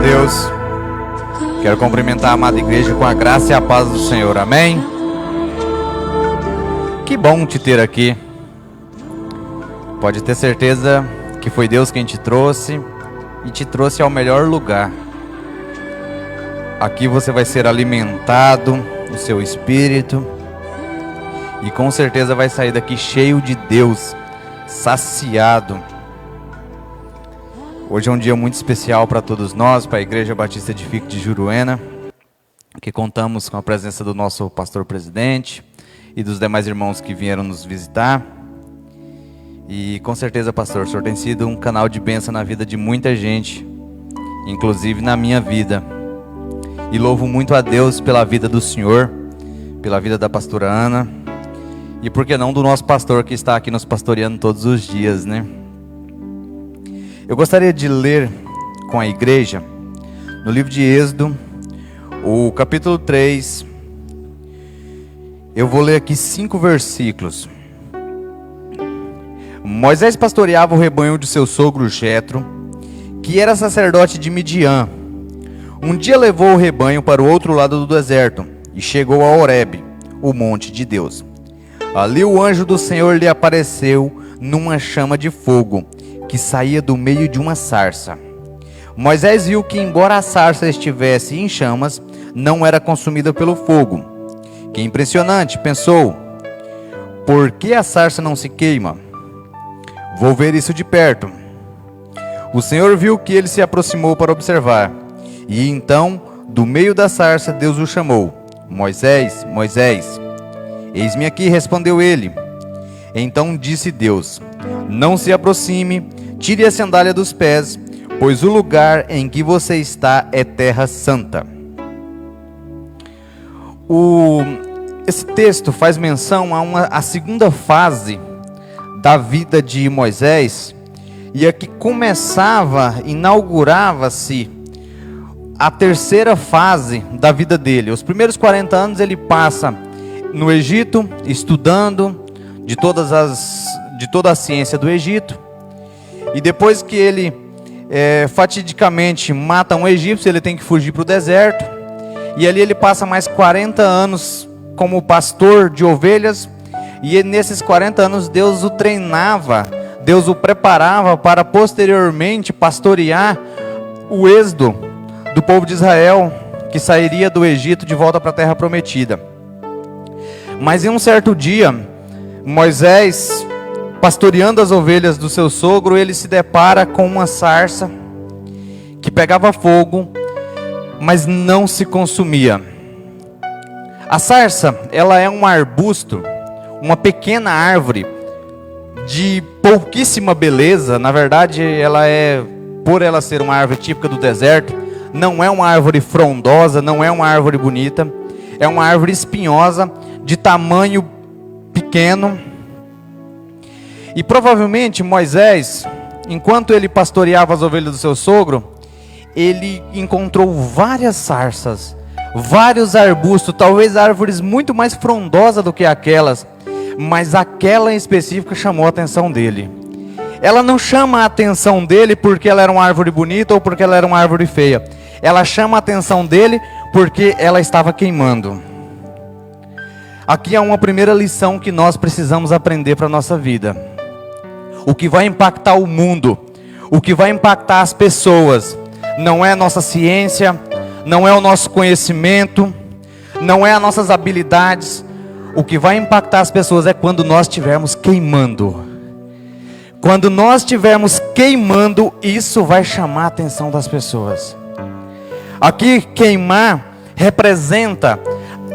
Deus. Quero cumprimentar a amada igreja com a graça e a paz do Senhor, amém? Que bom te ter aqui. Pode ter certeza que foi Deus quem te trouxe e te trouxe ao melhor lugar. Aqui você vai ser alimentado, o seu espírito, e com certeza vai sair daqui cheio de Deus, saciado. Hoje é um dia muito especial para todos nós, para a Igreja Batista de Fique de Juruena, que contamos com a presença do nosso pastor presidente e dos demais irmãos que vieram nos visitar. E com certeza, pastor, o senhor tem sido um canal de bênção na vida de muita gente, inclusive na minha vida. E louvo muito a Deus pela vida do senhor, pela vida da pastora Ana, e por que não do nosso pastor que está aqui nos pastoreando todos os dias, né? Eu gostaria de ler com a igreja, no livro de Êxodo, o capítulo 3. Eu vou ler aqui 5 versículos. Moisés pastoreava o rebanho de seu sogro Jetro, que era sacerdote de Midian. Um dia levou o rebanho para o outro lado do deserto e chegou a Horebe, o monte de Deus. Ali o anjo do Senhor lhe apareceu numa chama de fogo, que saía do meio de uma sarça. Moisés viu que, embora a sarça estivesse em chamas, não era consumida pelo fogo. Que impressionante, pensou. Por que a sarça não se queima? Vou ver isso de perto. O Senhor viu que ele se aproximou para observar. E então, do meio da sarça, Deus o chamou. Moisés, Moisés. Eis-me aqui, respondeu ele. Então disse Deus: não se aproxime, tire a sandália dos pés, pois o lugar em que você está é terra santa. Esse texto faz menção a segunda fase da vida de Moisés, e aqui inaugurava-se a terceira fase da vida dele. Os primeiros 40 anos ele passa no Egito, estudando de toda a ciência do Egito. E depois que ele fatidicamente mata um egípcio, ele tem que fugir para o deserto. E ali ele passa mais 40 anos como pastor de ovelhas. E nesses 40 anos Deus o treinava, Deus o preparava para posteriormente pastorear o êxodo do povo de Israel, que sairia do Egito de volta para a terra prometida. Mas em um certo dia, Moisés, pastoreando as ovelhas do seu sogro, ele se depara com uma sarça que pegava fogo, mas não se consumia. A sarça, ela é um arbusto, uma pequena árvore de pouquíssima beleza. Na verdade, por ela ser uma árvore típica do deserto, não é uma árvore frondosa, não é uma árvore bonita, é uma árvore espinhosa, de tamanho pequeno. E provavelmente Moisés, enquanto ele pastoreava as ovelhas do seu sogro, ele encontrou várias sarças, vários arbustos, talvez árvores muito mais frondosas do que aquelas, mas aquela em específico chamou a atenção dele. Ela não chama a atenção dele porque ela era uma árvore bonita ou porque ela era uma árvore feia. Ela chama a atenção dele porque ela estava queimando. Aqui há uma primeira lição que nós precisamos aprender para a nossa vida. O que vai impactar o mundo, o que vai impactar as pessoas, não é a nossa ciência, não é o nosso conhecimento, não é as nossas habilidades. O que vai impactar as pessoas é quando nós estivermos queimando. Quando nós estivermos queimando, isso vai chamar a atenção das pessoas. Aqui, queimar representa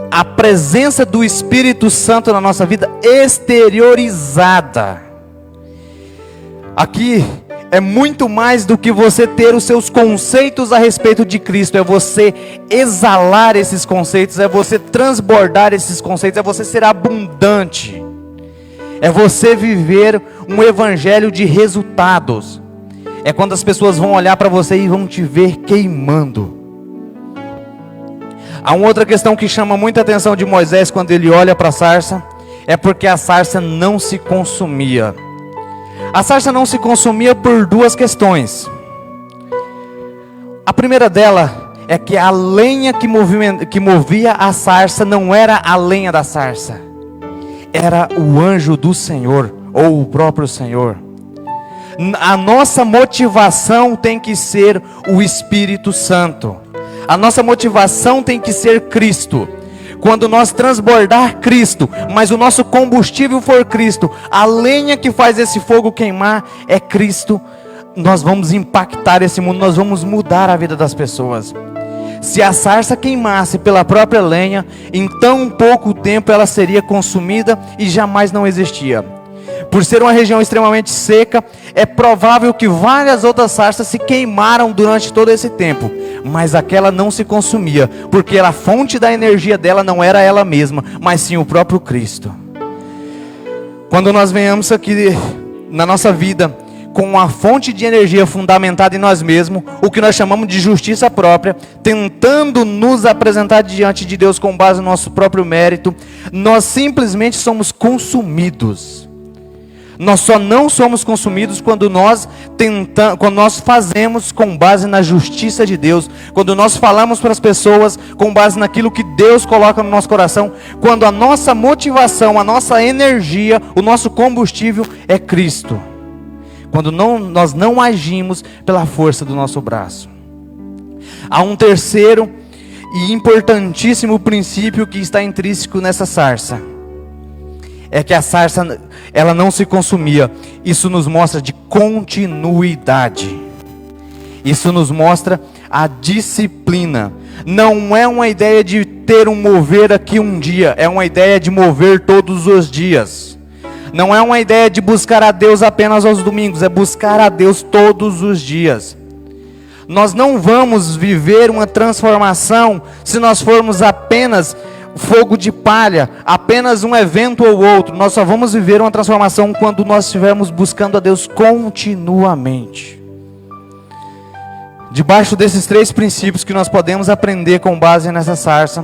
a presença do Espírito Santo na nossa vida exteriorizada. Aqui é muito mais do que você ter os seus conceitos a respeito de Cristo. É você exalar esses conceitos, é você transbordar esses conceitos, é você ser abundante. É você viver um evangelho de resultados. É quando as pessoas vão olhar para você e vão te ver queimando. Há uma outra questão que chama muita atenção de Moisés quando ele olha para a sarça, é porque a sarça não se consumia. A sarça não se consumia por duas questões. A primeira dela é que a lenha que movia a sarça não era a lenha da sarça, era o anjo do Senhor, ou o próprio Senhor. A nossa motivação tem que ser o Espírito Santo. A nossa motivação tem que ser Cristo. Quando nós transbordar Cristo, mas o nosso combustível for Cristo, a lenha que faz esse fogo queimar é Cristo, nós vamos impactar esse mundo, nós vamos mudar a vida das pessoas. Se a sarça queimasse pela própria lenha, em tão pouco tempo ela seria consumida e jamais não existia. Por ser uma região extremamente seca, é provável que várias outras sarças se queimaram durante todo esse tempo, mas aquela não se consumia, porque a fonte da energia dela não era ela mesma, mas sim o próprio Cristo. Quando nós venhamos aqui na nossa vida com uma fonte de energia fundamentada em nós mesmos, o que nós chamamos de justiça própria, tentando nos apresentar diante de Deus com base no nosso próprio mérito, nós simplesmente somos consumidos. Nós só não somos consumidos quando nós fazemos com base na justiça de Deus, quando nós falamos para as pessoas com base naquilo que Deus coloca no nosso coração, quando a nossa motivação, a nossa energia, o nosso combustível é Cristo. Quando nós não agimos pela força do nosso braço. Há um terceiro e importantíssimo princípio que está intrínseco nessa sarça. É que a sarça, ela não se consumia. Isso nos mostra de continuidade. Isso nos mostra a disciplina. Não é uma ideia de ter um mover aqui um dia. É uma ideia de mover todos os dias. Não é uma ideia de buscar a Deus apenas aos domingos. É buscar a Deus todos os dias. Nós não vamos viver uma transformação se nós formos apenas fogo de palha, apenas um evento ou outro. Nós só vamos viver uma transformação quando nós estivermos buscando a Deus continuamente. Debaixo desses três princípios que nós podemos aprender com base nessa sarça,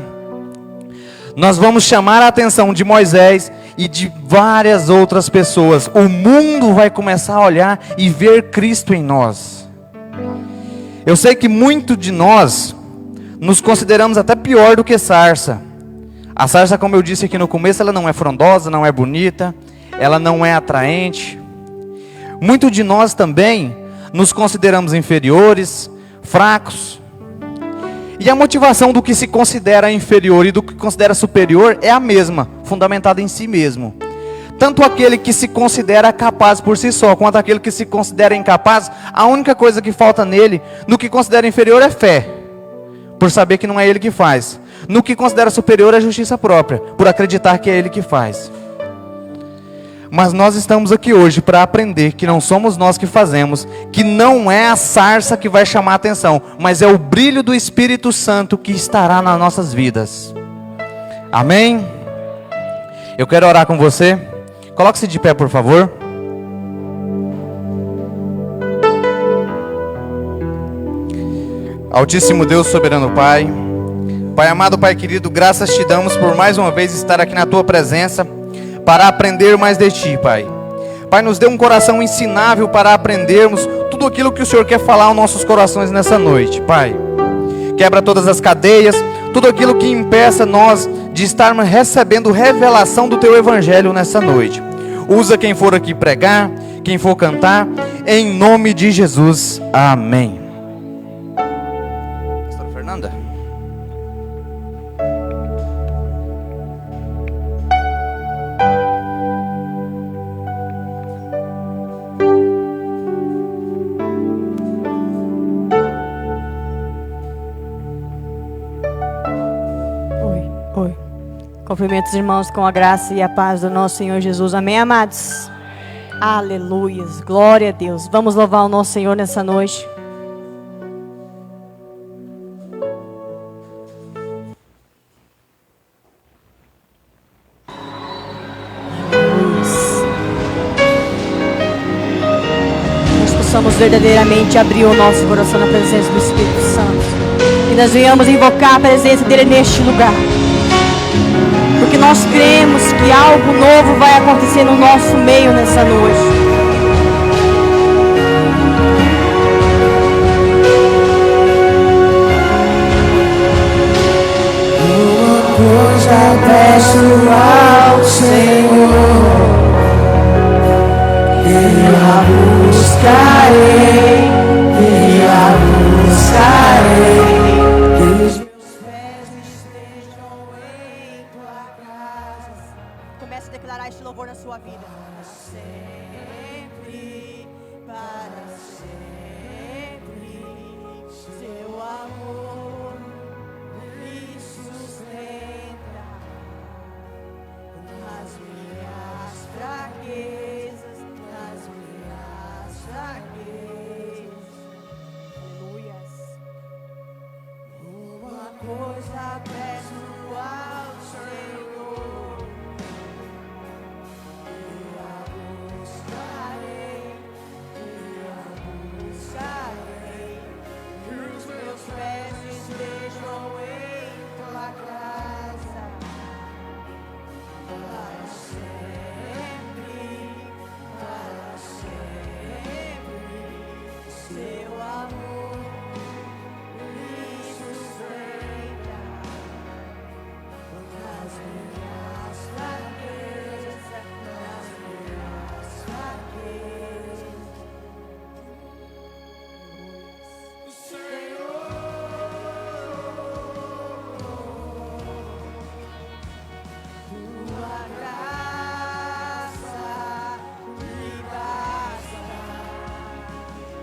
nós vamos chamar a atenção de Moisés e de várias outras pessoas. O mundo vai começar a olhar e ver Cristo em nós. Eu sei que muito de nós nos consideramos até pior do que sarça. A sarça, como eu disse aqui no começo, ela não é frondosa, não é bonita, ela não é atraente. Muito de nós também nos consideramos inferiores, fracos. E a motivação do que se considera inferior e do que considera superior é a mesma, fundamentada em si mesmo. Tanto aquele que se considera capaz por si só, quanto aquele que se considera incapaz, a única coisa que falta nele, no que considera inferior, é fé, por saber que não é ele que faz. No que considera superior é justiça própria, por acreditar que é ele que faz. Mas nós estamos aqui hoje para aprender que não somos nós que fazemos, que não é a sarça que vai chamar a atenção, mas é o brilho do Espírito Santo que estará nas nossas vidas. Amém? Eu quero orar com você. Coloque-se de pé, por favor. Altíssimo Deus, soberano Pai, Pai amado, Pai querido, graças te damos por mais uma vez estar aqui na Tua presença para aprender mais de Ti, Pai. Pai, nos dê um coração ensinável para aprendermos tudo aquilo que o Senhor quer falar aos nossos corações nessa noite, Pai. Quebra todas as cadeias, tudo aquilo que impeça nós de estarmos recebendo revelação do Teu Evangelho nessa noite. Usa quem for aqui pregar, quem for cantar, em nome de Jesus. Amém. Pastora Fernanda? Oi. Cumprimento os irmãos com a graça e a paz do nosso Senhor Jesus. Amém, amados? Aleluias. Glória a Deus. Vamos louvar o nosso Senhor nessa noite. Nós possamos verdadeiramente abrir o nosso coração na presença do Espírito Santo. E nós venhamos invocar a presença dele neste lugar. Porque nós cremos que algo novo vai acontecer no nosso meio nessa noite. ao Senhor, eu a buscarei, eu a buscarei. Que os meus pés estejam em tua casa. Comece a declarar este louvor na sua vida. Sempre, para sempre, seu amor me sustenta nas minhas fraquezas, nas minhas fraquezas. Aleluias. Uma coisa peço ao Senhor, eu a buscarei, que os meus pés estejam em tua casa, para sempre, seu amor me sustenta nas minhas fraquezas, nas minhas fraquezas. Tua graça me basta,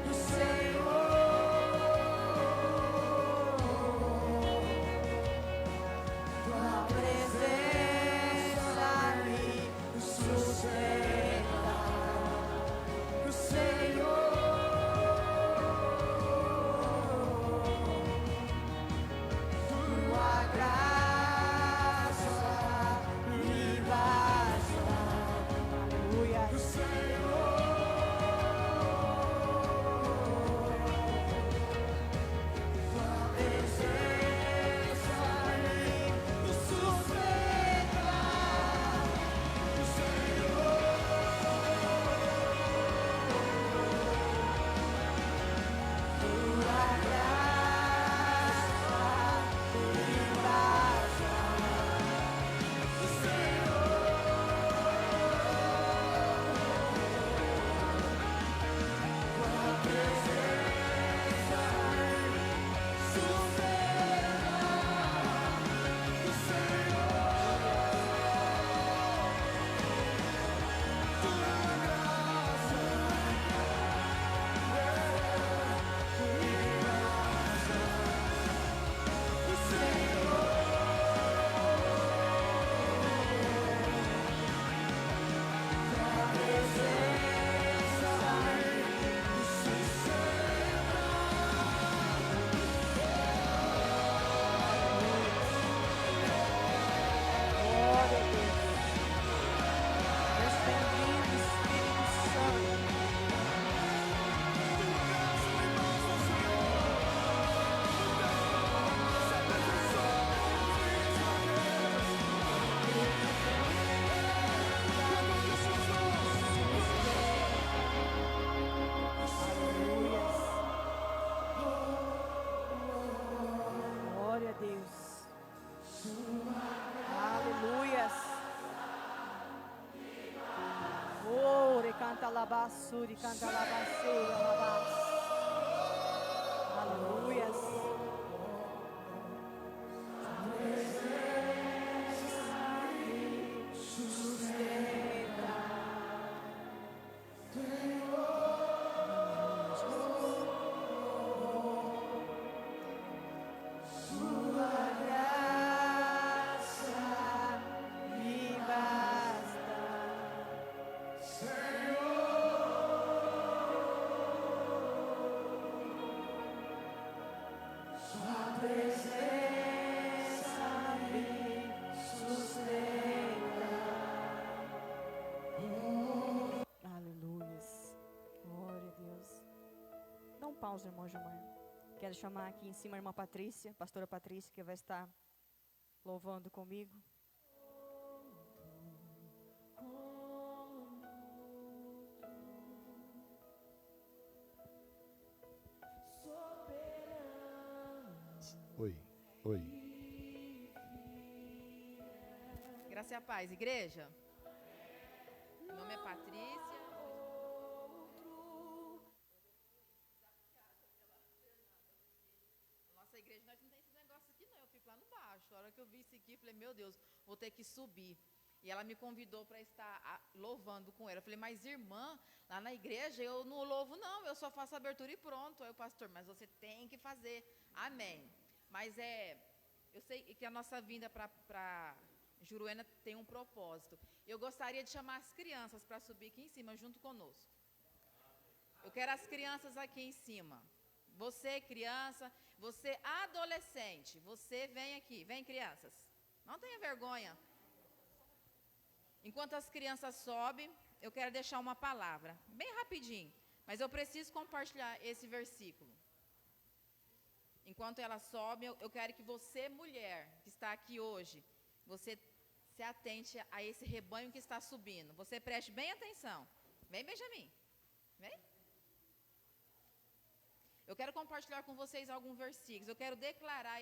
do Senhor. Tua presença me sustenta, do Senhor. Tua graça me basta, aleluia, do Senhor. Tua presença me sustenta, do Senhor. Tua graça me basta, do Senhor. Tua presença me sustenta, do Senhor. Tua graça do Senhor. Tua presença me sustenta. Glória a Deus. Bem-vindo, Espírito Santo. Glória a Deus. Aleluias. Oh, recanta labassuri, canta labasseira, labas. Aleluias. Sua graça me basta, Sua presença me sustenta. Aleluia. Glória a Deus. Dá um pausa, irmão Gilmar. Quero chamar aqui em cima a irmã Patrícia, pastora Patrícia, que vai estar louvando comigo. Oi, oi. Graça e a paz, igreja. Meu nome é Patrícia. Nossa igreja, nós não tem esse negócio aqui não, eu fico lá no baixo. A hora que eu vi isso aqui, eu falei, meu Deus, vou ter que subir. E ela me convidou para estar louvando com ela. Eu falei, mas irmã, lá na igreja eu não louvo não, eu só faço abertura e pronto. Aí o pastor, mas você tem que fazer. Amém. Mas eu sei que a nossa vinda para Juruena tem um propósito. Eu gostaria de chamar as crianças para subir aqui em cima junto conosco. Eu quero as crianças aqui em cima. Você criança, você adolescente, você vem aqui, vem crianças. Não tenha vergonha. Enquanto as crianças sobem, eu quero deixar uma palavra, bem rapidinho, mas eu preciso compartilhar esse versículo. Enquanto elas sobem, eu quero que você, mulher, que está aqui hoje, você se atente a esse rebanho que está subindo. Você preste bem atenção. Vem, Benjamin. Vem. Eu quero compartilhar com vocês alguns versículos. Eu quero declarar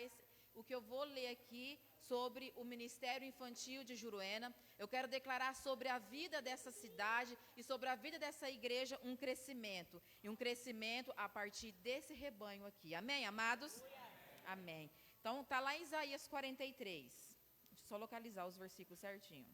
o que eu vou ler aqui sobre o Ministério Infantil de Juruena. Eu quero declarar sobre a vida dessa cidade e sobre a vida dessa igreja um crescimento. E um crescimento a partir desse rebanho aqui. Amém, amados? Amém. Então, está lá em Isaías 43. Deixa eu só localizar os versículos certinho.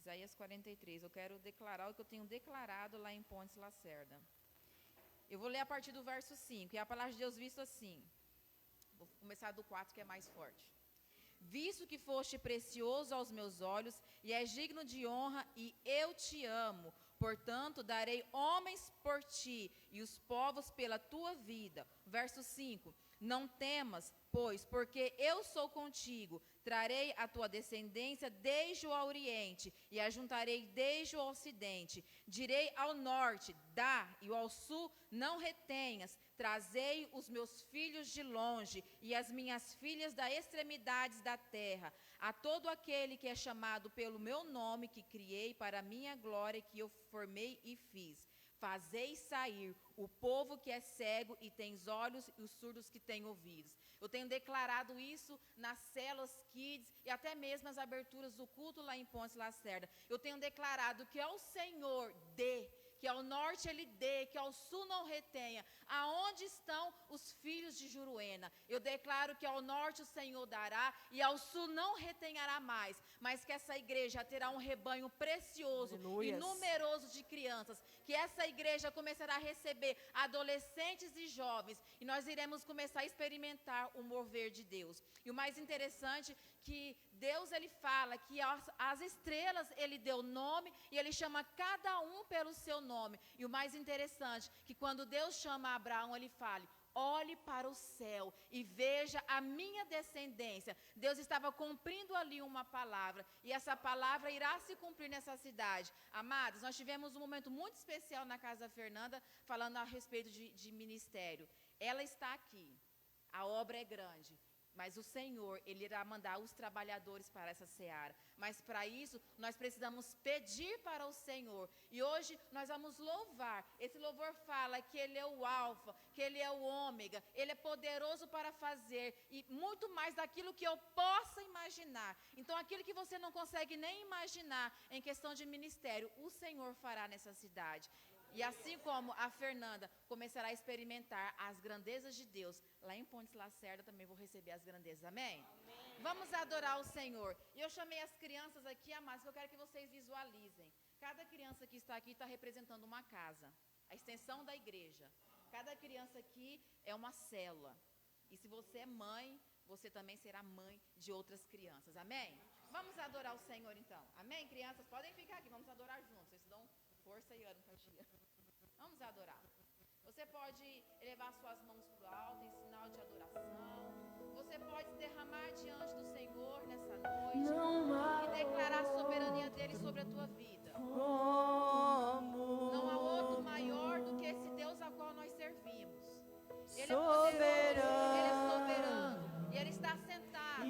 Isaías 43, eu quero declarar o que eu tenho declarado lá em Pontes Lacerda. Eu vou ler a partir do verso 5, e a palavra de Deus visto assim. Vou começar do 4, que é mais forte. Visto que foste precioso aos meus olhos, e és digno de honra, e eu te amo, portanto darei homens por ti, e os povos pela tua vida. Verso 5. Não temas, pois, porque eu sou contigo, trarei a tua descendência desde o oriente, e a juntarei desde o ocidente. Direi ao norte, dá, e ao sul, não retenhas. Trazei os meus filhos de longe, e as minhas filhas das extremidades da terra. A todo aquele que é chamado pelo meu nome, que criei para a minha glória, que eu formei e fiz. Fazei sair o povo que é cego e tem olhos, e os surdos que têm ouvidos. Eu tenho declarado isso nas células Kids e até mesmo nas aberturas do culto lá em Pontes Lacerda. Eu tenho declarado que ao Senhor dê, que ao norte Ele dê, que ao sul não retenha. Aonde estão os filhos de Juruena? Eu declaro que ao norte o Senhor dará e ao sul não retenhará mais, mas que essa igreja terá um rebanho precioso e numeroso de crianças, que essa igreja começará a receber adolescentes e jovens, e nós iremos começar a experimentar o mover de Deus. E o mais interessante que Deus ele fala que as estrelas ele deu nome e ele chama cada um pelo seu nome. E o mais interessante que quando Deus chama Abraão, ele fala: olhe para o céu e veja a minha descendência. Deus estava cumprindo ali uma palavra, e essa palavra irá se cumprir nessa cidade. Amados, nós tivemos um momento muito especial na casa da Fernanda, falando a respeito de ministério. Ela está aqui, a obra é grande, mas o Senhor, Ele irá mandar os trabalhadores para essa seara. Mas para isso, nós precisamos pedir para o Senhor. E hoje nós vamos louvar. Esse louvor fala que Ele é o alfa, que Ele é o ômega. Ele é poderoso para fazer e muito mais daquilo que eu possa imaginar. Então aquilo que você não consegue nem imaginar em questão de ministério, o Senhor fará nessa cidade. E assim como a Fernanda começará a experimentar as grandezas de Deus, lá em Pontes Lacerda também vou receber as grandezas, amém? Amém. Vamos adorar o Senhor. E eu chamei as crianças aqui, amadas, que eu quero que vocês visualizem. Cada criança que está aqui está representando uma casa, a extensão da igreja. Cada criança aqui é uma célula. E se você é mãe, você também será mãe de outras crianças, amém? Vamos adorar o Senhor então, amém? Crianças, podem ficar aqui, vamos adorar juntos, vocês dão força e ano para dia. Vamos adorar. Você pode elevar suas mãos para o alto em sinal de adoração. Você pode se derramar diante do Senhor nessa noite e declarar a soberania dele sobre a tua vida. Não há outro maior do que esse Deus a qual nós servimos. Ele é poderoso, Ele é soberano e Ele está sentado.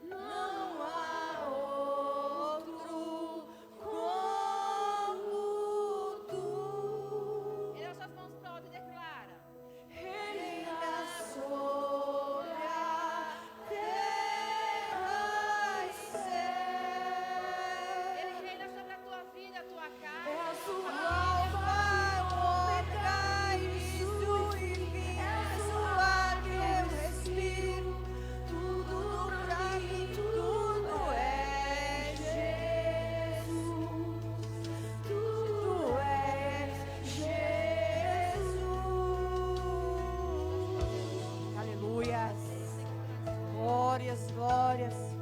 Não há outro glórias.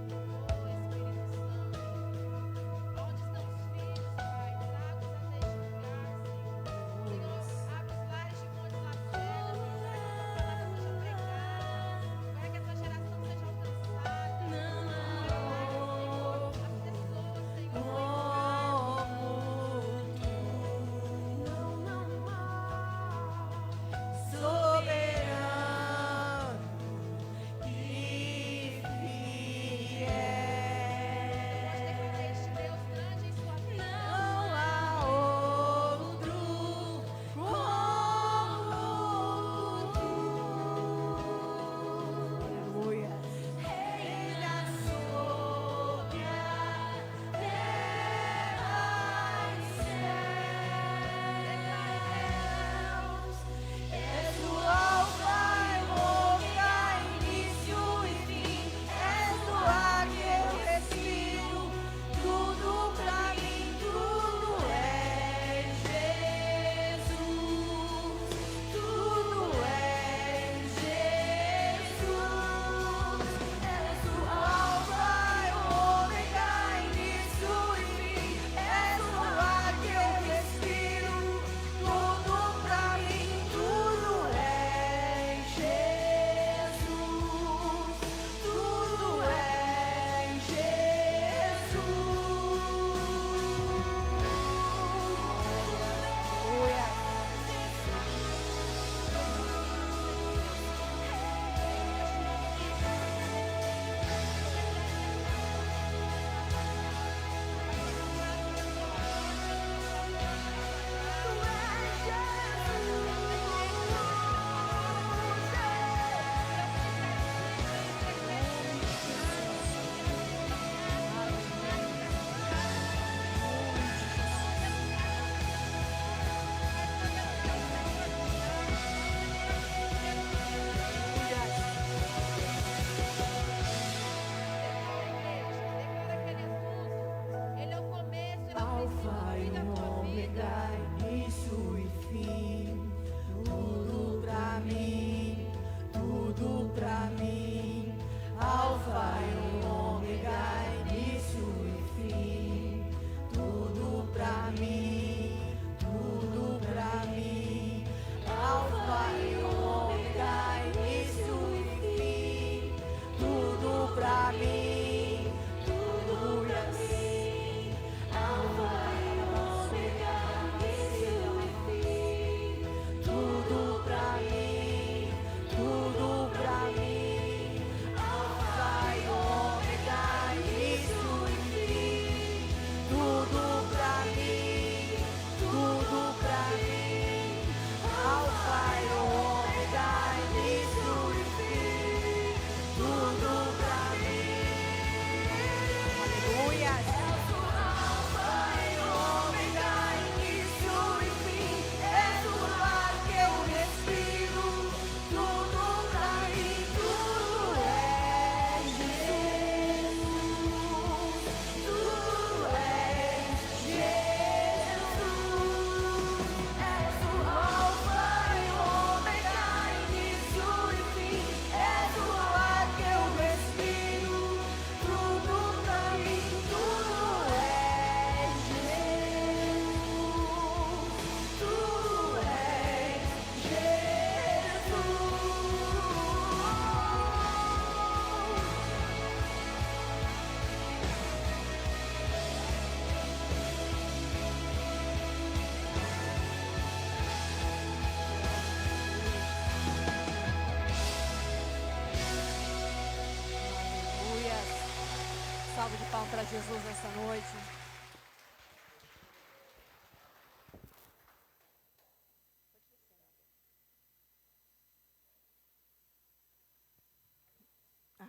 Salve de palmas para Jesus nessa noite.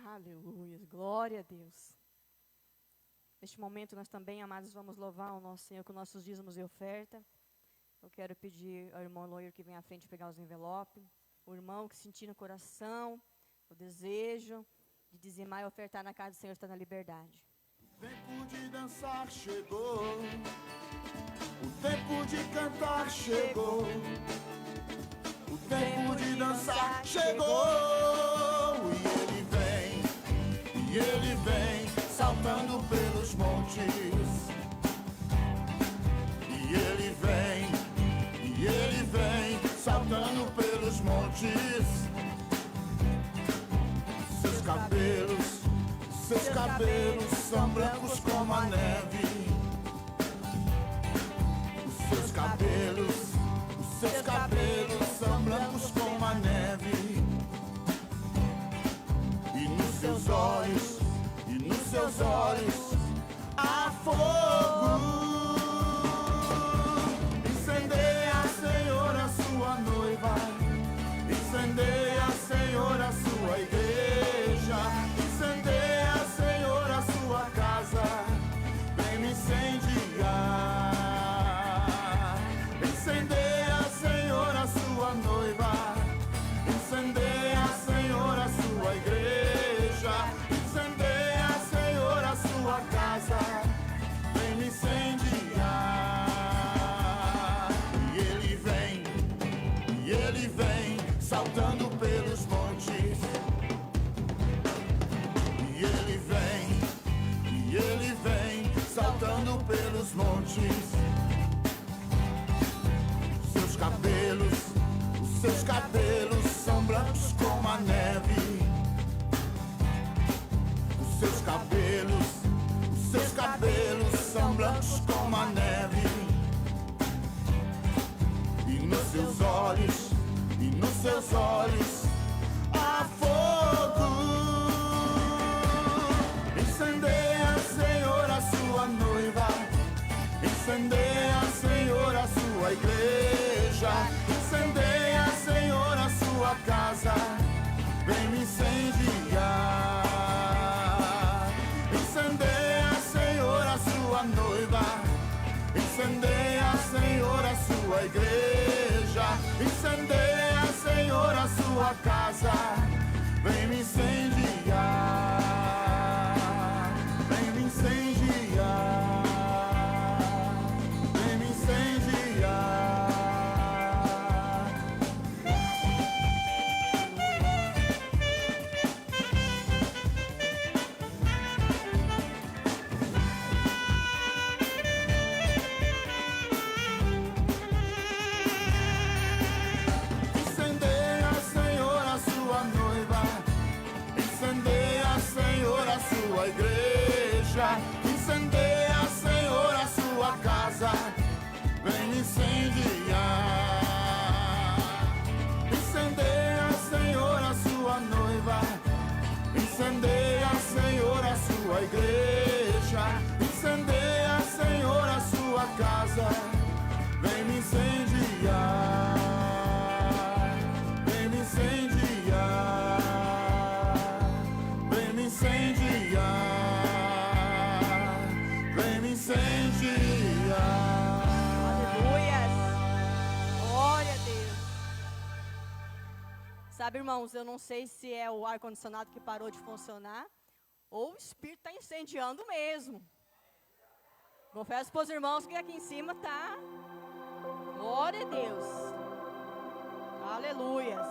Aleluia, glória a Deus. Neste momento nós também, amados, vamos louvar o nosso Senhor com nossos dízimos e oferta. Eu quero pedir ao irmão Loir que venha à frente pegar os envelopes. O irmão que sentir no coração o desejo de dizimar e ofertar na casa do Senhor está na liberdade. O tempo de dançar chegou, o tempo de cantar chegou, o tempo de dançar chegou, e E ele vem saltando pelos montes. E ele vem saltando pelos montes. Seus cabelos são brancos como a neve. Seus cabelos são brancos como a neve. E nos seus olhos há fogo. Incendeia, Senhor, a sua noiva. Incendeia, Senhor, a sua igreja. Incendeia, Senhor, a sua casa. Vem me incendiar. Incendeia, Senhor, a sua noiva. Incendeia, Senhor, a sua igreja. Incendeia, Senhor, a sua casa. Vem me incendiar. E ele vem saltando pelos montes. E ele vem saltando pelos montes. Seus cabelos são brancos como a neve. Os seus cabelos são brancos como a neve. E nos seus olhos há fogo. Incendeia, Senhor, a sua noiva. Incendeia, Senhor, a sua igreja. Incendeia, Senhor, a sua casa. Vem me incendiar. Incendeia, Senhor, a sua noiva. Incendeia, Senhor, a sua igreja. Incendeia, Senhor, a sua casa. Vem me incendiar. Vem me incendiar. Vem me incendiar. Incendeia, Senhor, a sua noiva. Incendeia, Senhor, a sua igreja. Incendeia, Senhor, a sua casa. Vem me incendiar. Incendeia, Senhor, a sua noiva. Incendeia, Senhor, a sua igreja. Incendeia, Senhor, a sua casa. Vem me incendiar. Vem me incendiar. Vem me incendiar. Vem me incendiar. Aleluia. Glória a Deus. Sabe, irmãos, eu não sei se é o ar-condicionado que parou de funcionar ou o Espírito está incendiando mesmo. Confesso para os irmãos que aqui em cima tá. Glória a Deus. Aleluias.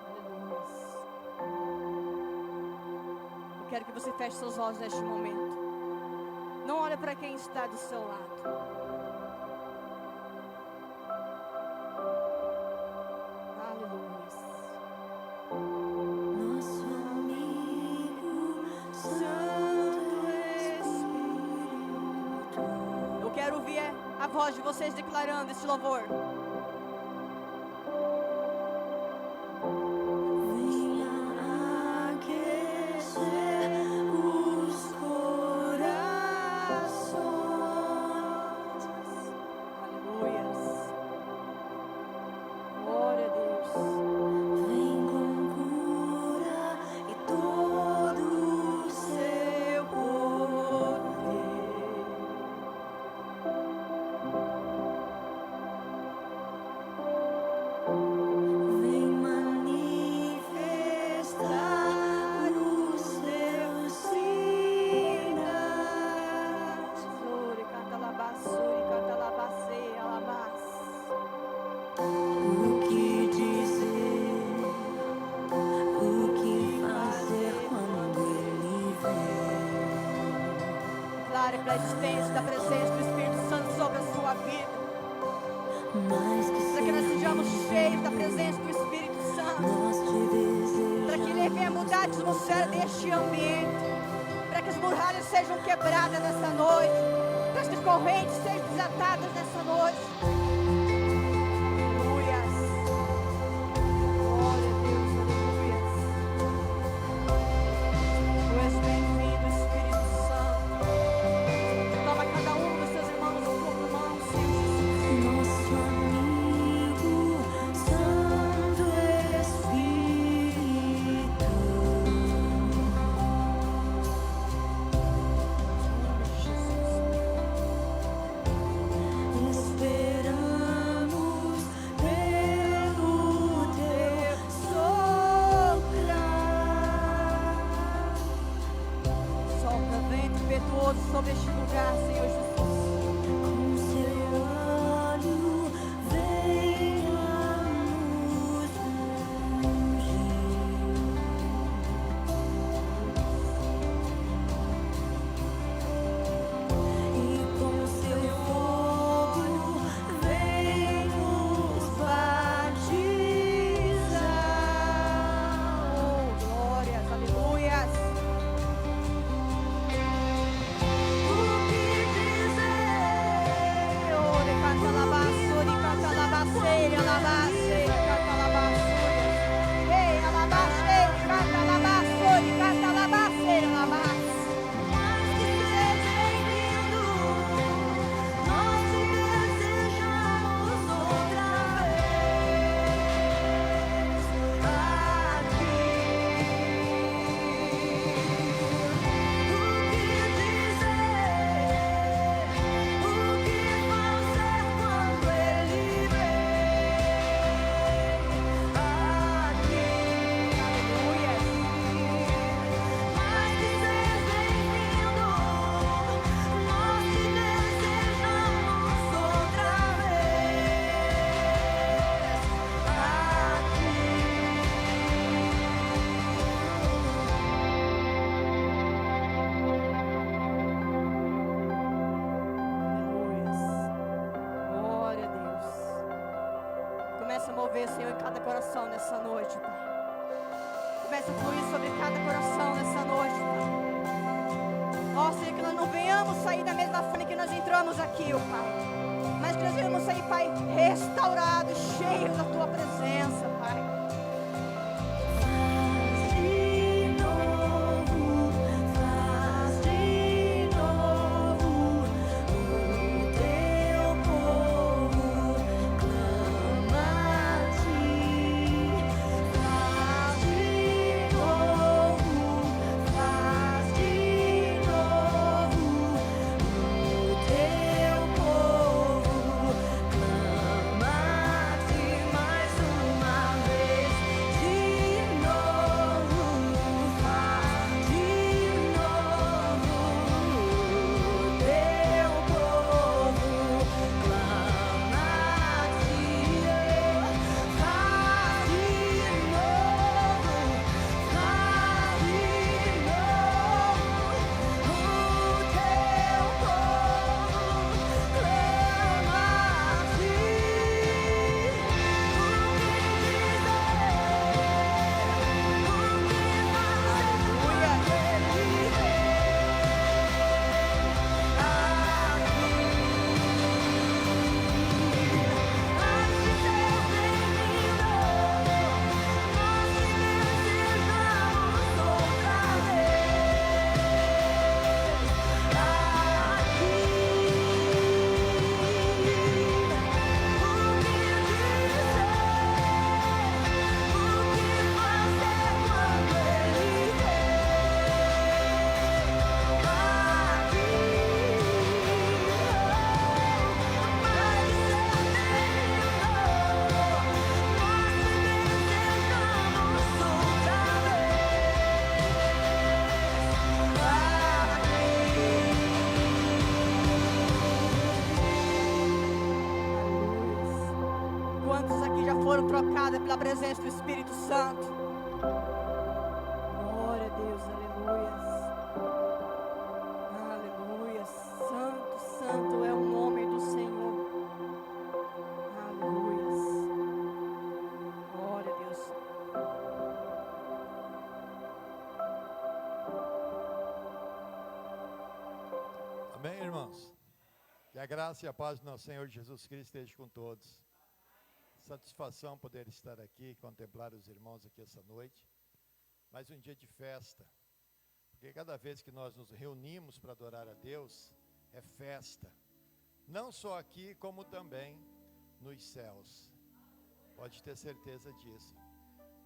Aleluias. Eu quero que você feche seus olhos neste momento. Não olhe para quem está do seu lado. Aleluias. Nosso amigo Santo Espírito. Eu quero ouvir a voz de vocês declarando esse louvor. Venha aquecer os corações. Aleluias. Glória a Deus. Vem com cura e todo o seu poder. sobre a existência da presença do Espírito Santo sobre a sua vida. Para que nós sejamos cheios da presença do Espírito Santo. Para que Ele venha mudar a atmosfera deste ambiente. Para que as muralhas sejam quebradas nessa noite. Para que as correntes sejam desatadas nessa noite. Aleluias. Glória a Deus, aleluias. Tu és bem-vindo, Espírito Santo. Toma cada um dos seus irmãos na tua mão, Senhor. Nosso amigo Santo Espírito, esperamos pelo teu soprar. Sopra vento impetuoso sobre este lugar, Senhor Jesus. Com seu olho venha nos ungir. E com seu fogo vem nos batizar. Oh, glórias, aleluias. O que dizer? Oh, de canta alabaço, de canta alabaceira, alabaceira, canta alabaçoia. Ei, alabaceira, canta alabaço, de canta alabaceira, alabaço. Mas que seja bem-vindo, nós te desejamos outra vez aqui. O que dizer? O que fazer quando ele vem aqui? Aleluia. Mas que seja bem-vindo, nós te desejamos outra Aleluias. Glória a Deus. Começa a mover, Senhor, em cada coração nessa noite, Pai. Começa a fluir sobre cada coração nessa noite, Pai. Ó, Senhor, que nós não venhamos sair da mesma forma que nós entramos aqui, ó Pai. Mas que nós venhamos sair, Pai, restaurados, cheios da Tua presença, Pai. Faz de novo, o teu povo clama a ti. Faz de novo, faz de novo, o teu povo clama a ti mais uma vez. De novo, faz de novo, o teu povo clama a ti. Faz de novo, faz de novo, o teu povo clama a ti. Quantos aqui já foram trocados pela presença do Espírito Santo? Glória a Deus, aleluias. Aleluias. Amém, irmãos? Que a graça e a paz do nosso Senhor Jesus Cristo esteja com todos. Satisfação poder estar aqui e contemplar os irmãos aqui essa noite. Mais um dia de festa. Porque cada vez que nós nos reunimos para adorar a Deus, é festa. Não só aqui, como também nos céus. Pode ter certeza disso.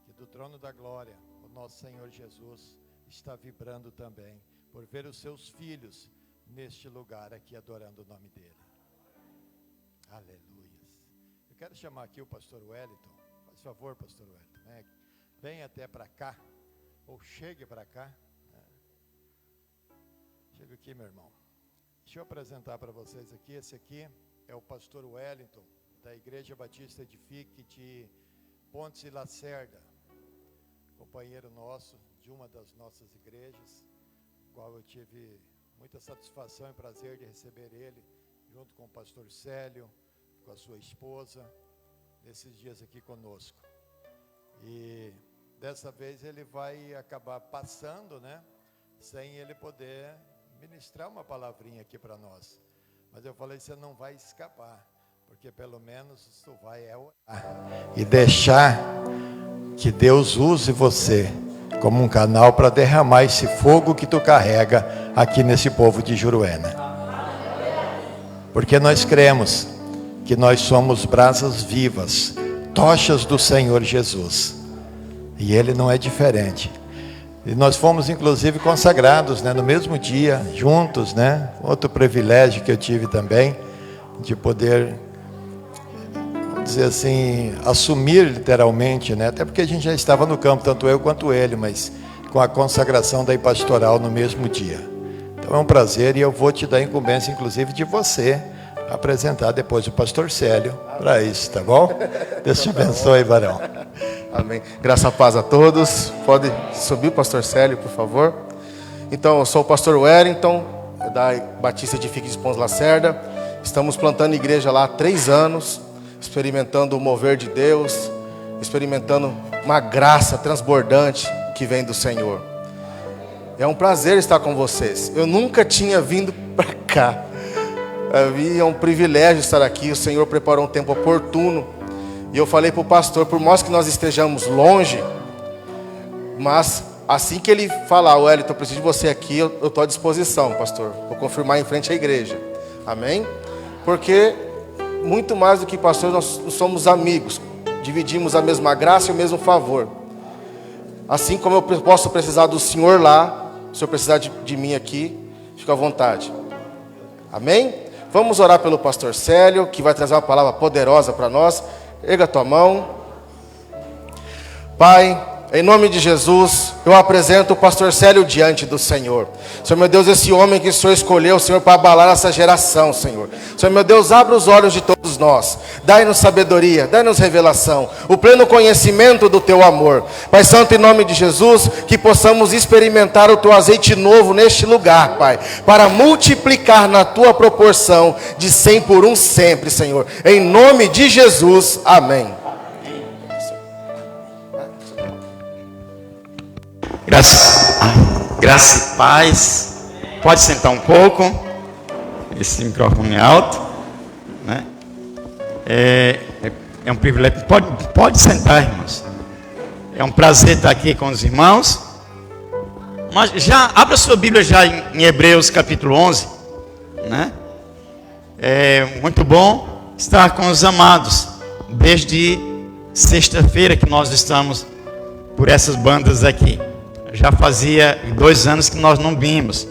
Que do trono da glória, o nosso Senhor Jesus está vibrando também, por ver os seus filhos neste lugar aqui adorando o nome dele. Aleluias. Eu quero chamar aqui o pastor Wellington. Faz favor, pastor Wellington, né? Venha até para cá, ou chegue para cá. Chega aqui, meu irmão. Deixa eu apresentar para vocês aqui. Esse aqui é o pastor Wellington, da Igreja Batista Edifique de Pontes e Lacerda, companheiro nosso de uma das nossas igrejas, qual eu tive muita satisfação e prazer de receber ele, junto com o pastor Célio, com a sua esposa, nesses dias aqui conosco. E dessa vez ele vai acabar passando, né, sem ele poder ministrar uma palavrinha aqui para nós. Mas eu falei, você não vai escapar, porque pelo menos tu vai orar e deixar que Deus use você como um canal para derramar esse fogo que tu carrega aqui nesse povo de Juruena. Porque nós cremos que nós somos brasas vivas, tochas do Senhor Jesus. E Ele não é diferente. E nós fomos inclusive consagrados, né, no mesmo dia, juntos, né? Outro privilégio que eu tive também, de poder, vamos dizer assim, assumir literalmente, né? Até porque a gente já estava no campo, tanto eu quanto ele, mas com a consagração da pastoral no mesmo dia. Então é um prazer, e eu vou te dar a incumbência, inclusive, de você apresentar depois o pastor Célio para isso, tá bom? Deus te abençoe, varão. Amém. Graça e paz a todos. Pode subir, pastor Célio, por favor. Então, eu sou o pastor Wellington, da Batista Edifique de Pontes e Lacerda. Estamos plantando igreja lá há 3 anos, experimentando o mover de Deus, experimentando uma graça transbordante que vem do Senhor. É um prazer estar com vocês. Eu nunca tinha vindo para cá. É um privilégio estar aqui. O Senhor preparou um tempo oportuno. E eu falei para o pastor, por mais que nós estejamos longe, mas assim que ele falar, Wellington, eu preciso de você aqui, eu estou à disposição, pastor. Vou confirmar em frente à igreja. Amém? Porque, muito mais do que pastor, nós somos amigos. Dividimos a mesma graça e o mesmo favor. Assim como eu posso precisar do senhor lá, se o senhor precisar de mim aqui, fica à vontade. Amém? Vamos orar pelo pastor Célio, que vai trazer uma palavra poderosa para nós. Erga a tua mão. Pai, em nome de Jesus, eu apresento o pastor Célio diante do Senhor. Senhor meu Deus, esse homem que o Senhor escolheu, Senhor, para abalar essa geração, Senhor. Senhor meu Deus, abre os olhos de todos nós. Dai-nos sabedoria, dai-nos revelação, o pleno conhecimento do Teu amor. Pai Santo, em nome de Jesus, que possamos experimentar o Teu azeite novo neste lugar, Pai, para multiplicar na Tua proporção de 100 por 1 sempre, Senhor. Em nome de Jesus, amém. Graça e paz. Pode sentar um pouco. Esse microfone é alto, né? É um privilégio. Pode sentar, irmãos. É um prazer estar aqui com os irmãos. Mas já abra sua Bíblia já em Hebreus capítulo 11, né? É muito bom estar com os amados. Desde sexta-feira que nós estamos por essas bandas aqui. Já fazia 2 anos que nós não vimos.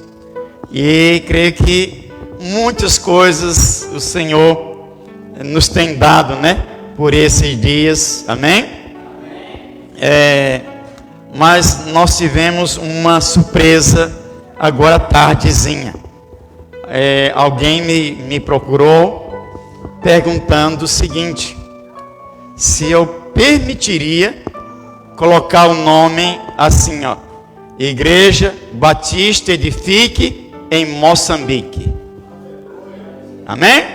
E creio que muitas coisas o Senhor nos tem dado, né? Por esses dias. Amém? Mas nós tivemos uma surpresa agora tardezinha. Alguém me procurou perguntando o seguinte: se eu permitiria colocar o nome assim, ó, Igreja Batista Edifique em Moçambique. Amém?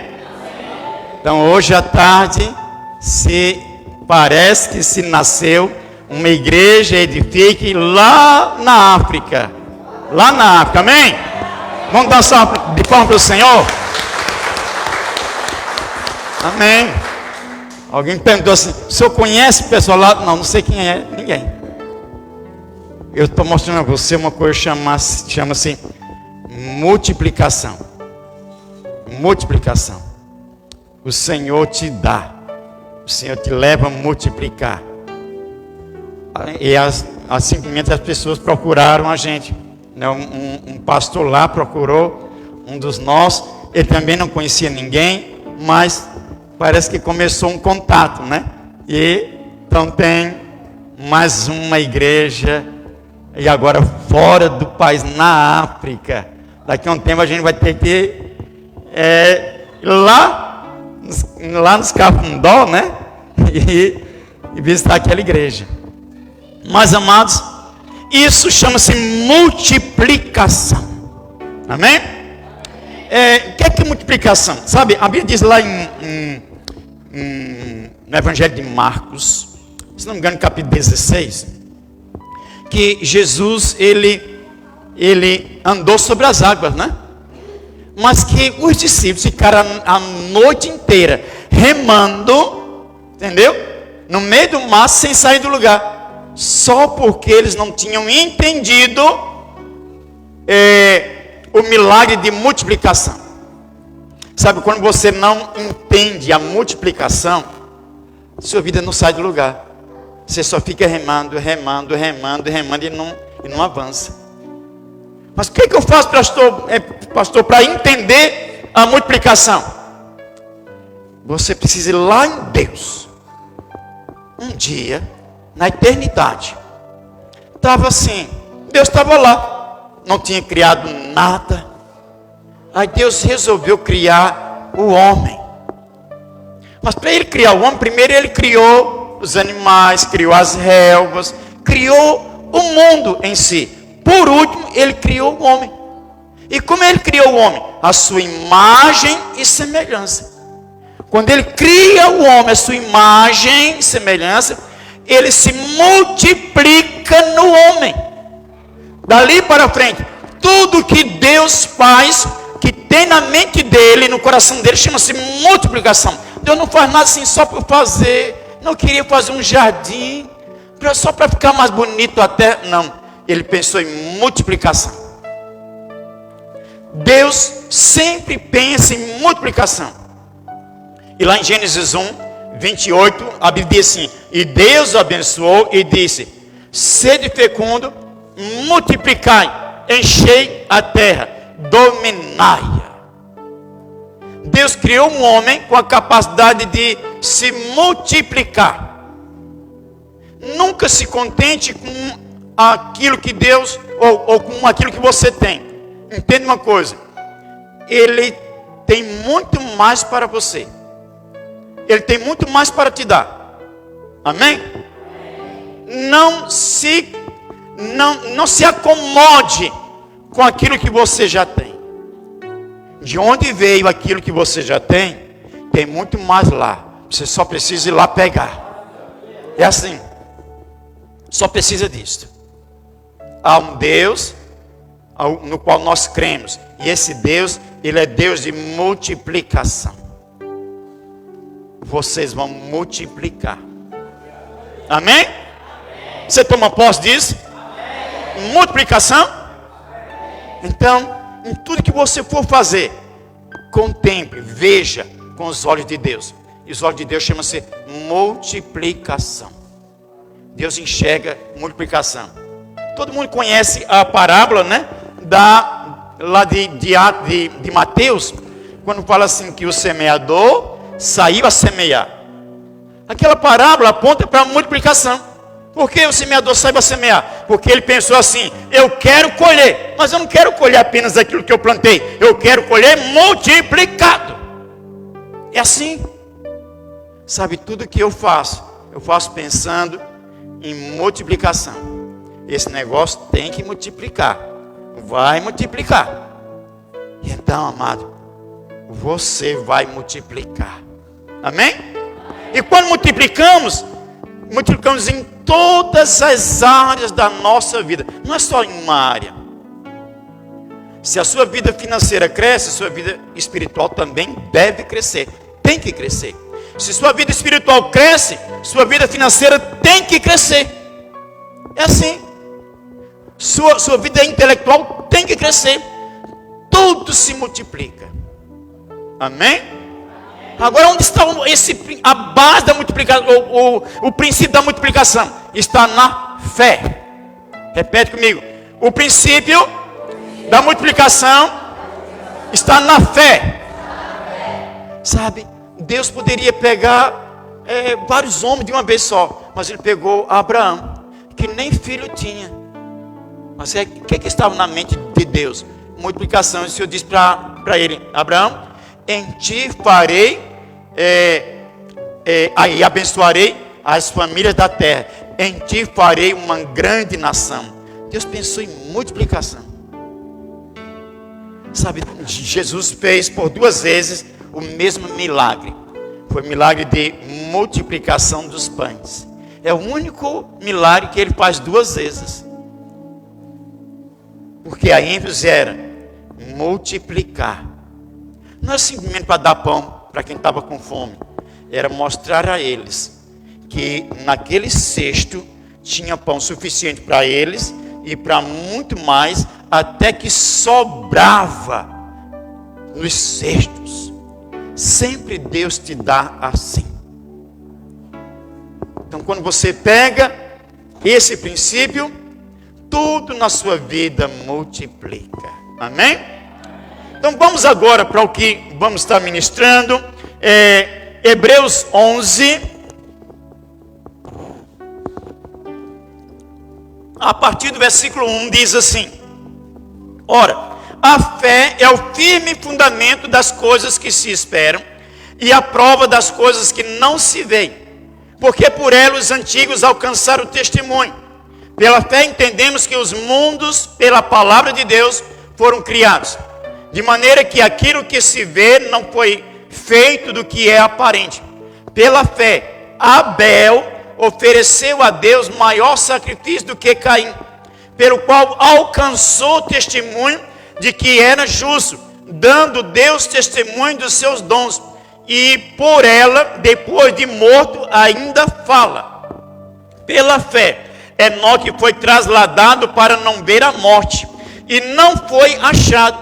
Então hoje à tarde parece que se nasceu uma igreja Edifique lá na África. Lá na África, amém? Vamos dar salva de palmas para o Senhor? Amém. Alguém perguntou assim: o senhor conhece o pessoal lá? Não, não sei quem é, ninguém. Eu estou mostrando a você uma coisa que chama-se multiplicação. Multiplicação. O Senhor te dá. O Senhor te leva a multiplicar. E simplesmente as pessoas procuraram a gente. Um pastor lá procurou um dos nossos. Ele também não conhecia ninguém, mas parece que começou um contato, né? E então tem mais uma igreja. E agora fora do país, na África. Daqui a um tempo a gente vai ter que lá nos Cafundó, né? E visitar aquela igreja. Mas, amados, isso chama-se multiplicação. Amém? O que é multiplicação? Sabe, a Bíblia diz lá no Evangelho de Marcos, se não me engano, capítulo 16, que Jesus, ele andou sobre as águas, né? Mas que os discípulos ficaram a noite inteira remando, entendeu? No meio do mar, sem sair do lugar, só porque eles não tinham entendido o milagre de multiplicação. Sabe, quando você não entende a multiplicação, sua vida não sai do lugar. Você só fica remando e não avança. Mas o que eu faço, pastor, para entender a multiplicação? Você precisa ir lá em Deus. Um dia, na eternidade, estava assim, Deus estava lá, não tinha criado nada. Aí Deus resolveu criar o homem. Mas para ele criar o homem, primeiro ele criou os animais, criou as relvas, criou o mundo em si. Por último, ele criou o homem. E como ele criou o homem? A sua imagem e semelhança. Quando ele cria o homem, a sua imagem e semelhança, ele se multiplica no homem. Dali para frente, tudo que Deus faz, que tem na mente dele, no coração dele, chama-se multiplicação. Deus não faz nada assim só por fazer. Não queria fazer um jardim só para ficar mais bonito até. Não. Ele pensou em multiplicação. Deus sempre pensa em multiplicação. E lá em Gênesis 1, 28, a Bíblia diz assim: e Deus o abençoou e disse: sede fecundo, multiplicai, enchei a terra, dominai-a. Deus criou um homem com a capacidade de se multiplicar. Nunca se contente com aquilo que Deus, ou com aquilo que você tem. Entenda uma coisa: Ele tem muito mais para você. Ele tem muito mais para te dar. Amém? Não se acomode com aquilo que você já tem. De onde veio aquilo que você já tem, tem muito mais lá. Você só precisa ir lá pegar. É assim. Só precisa disso. Há um Deus no qual nós cremos. E esse Deus, Ele é Deus de multiplicação. Vocês vão multiplicar. Amém? Você toma posse disso? Multiplicação? Então, em tudo que você for fazer, contemple, veja com os olhos de Deus. E os olhos de Deus chamam-se multiplicação. Deus enxerga multiplicação. Todo mundo conhece a parábola, né? Lá de Mateus, quando fala assim que o semeador saiu a semear. Aquela parábola aponta para a multiplicação. Por que o semeador saiu a semear? Porque ele pensou assim: eu quero colher, mas eu não quero colher apenas aquilo que eu plantei, eu quero colher multiplicado. É assim. Sabe, tudo que eu faço pensando em multiplicação. Esse negócio tem que multiplicar. Vai multiplicar. Então, amado, você vai multiplicar. Amém? E quando multiplicamos em todas as áreas da nossa vida. Não é só em uma área. Se a sua vida financeira cresce, sua vida espiritual também deve crescer. Tem que crescer. Se sua vida espiritual cresce, sua vida financeira tem que crescer. É assim. Sua vida intelectual tem que crescer. Tudo se multiplica. Amém? Agora, onde está a base da multiplicação, o princípio da multiplicação? Está na fé. Repete comigo. O princípio da multiplicação está na fé. Sabe, Deus poderia pegar vários homens de uma vez só, mas Ele pegou Abraão, que nem filho tinha. Mas o que estava na mente de Deus? Multiplicação. E o Senhor disse para ele: Abraão, em ti farei e abençoarei as famílias da terra. Em ti farei uma grande nação. Deus pensou em multiplicação. Sabe, Jesus fez por 2 vezes o mesmo milagre. Foi o milagre de multiplicação dos pães. É o único milagre que Ele faz 2 vezes. Porque a ênfase era multiplicar. Não é simplesmente para dar pão para quem estava com fome. Era mostrar a eles que naquele cesto tinha pão suficiente para eles e para muito mais, até que sobrava nos cestos. Sempre Deus te dá assim. Então, quando você pega esse princípio, tudo na sua vida multiplica. Amém? Então vamos agora para o que vamos estar ministrando. Hebreus 11. A partir do versículo 1 diz assim: ora, a fé é o firme fundamento das coisas que se esperam e a prova das coisas que não se veem. Porque por ela os antigos alcançaram o testemunho. Pela fé entendemos que os mundos, pela palavra de Deus, foram criados. De maneira que aquilo que se vê não foi feito do que é aparente. Pela fé, Abel ofereceu a Deus maior sacrifício do que Caim, pelo qual alcançou o testemunho de que era justo, dando Deus testemunho dos seus dons. E por ela, depois de morto, ainda fala. Pela fé, Enoque foi trasladado para não ver a morte, e não foi achado,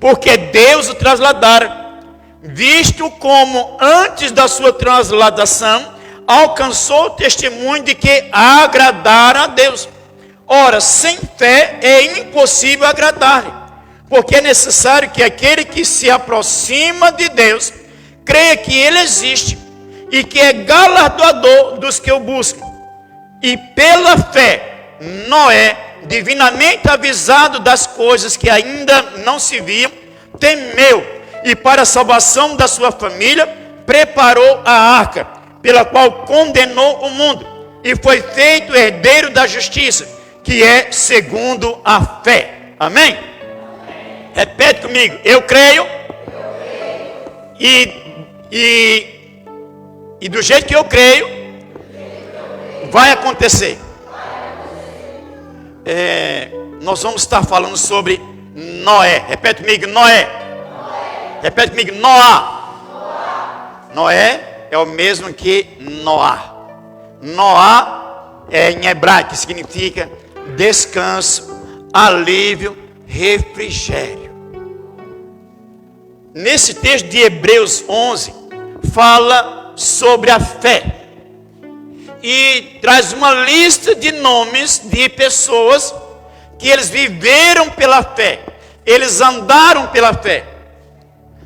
porque Deus o trasladara, visto como antes da sua transladação alcançou o testemunho de que agradara a Deus. Ora, sem fé é impossível agradar-lhe, porque é necessário que aquele que se aproxima de Deus creia que Ele existe e que é galardoador dos que o buscam. E pela fé, Noé, divinamente avisado das coisas que ainda não se viam, temeu e para a salvação da sua família preparou a arca, pela qual condenou o mundo e foi feito herdeiro da justiça, que é segundo a fé. Amém? Repete comigo: eu creio. E do jeito que eu creio, vai acontecer. Nós vamos estar falando sobre Noé. Repete comigo: Noé. Repete comigo: Noá. Noé é o mesmo que Noá. Noá em hebraico significa descanso, alívio, refrigério. Nesse texto de Hebreus 11, fala sobre a fé. E traz uma lista de nomes de pessoas que eles viveram pela fé. Eles andaram pela fé.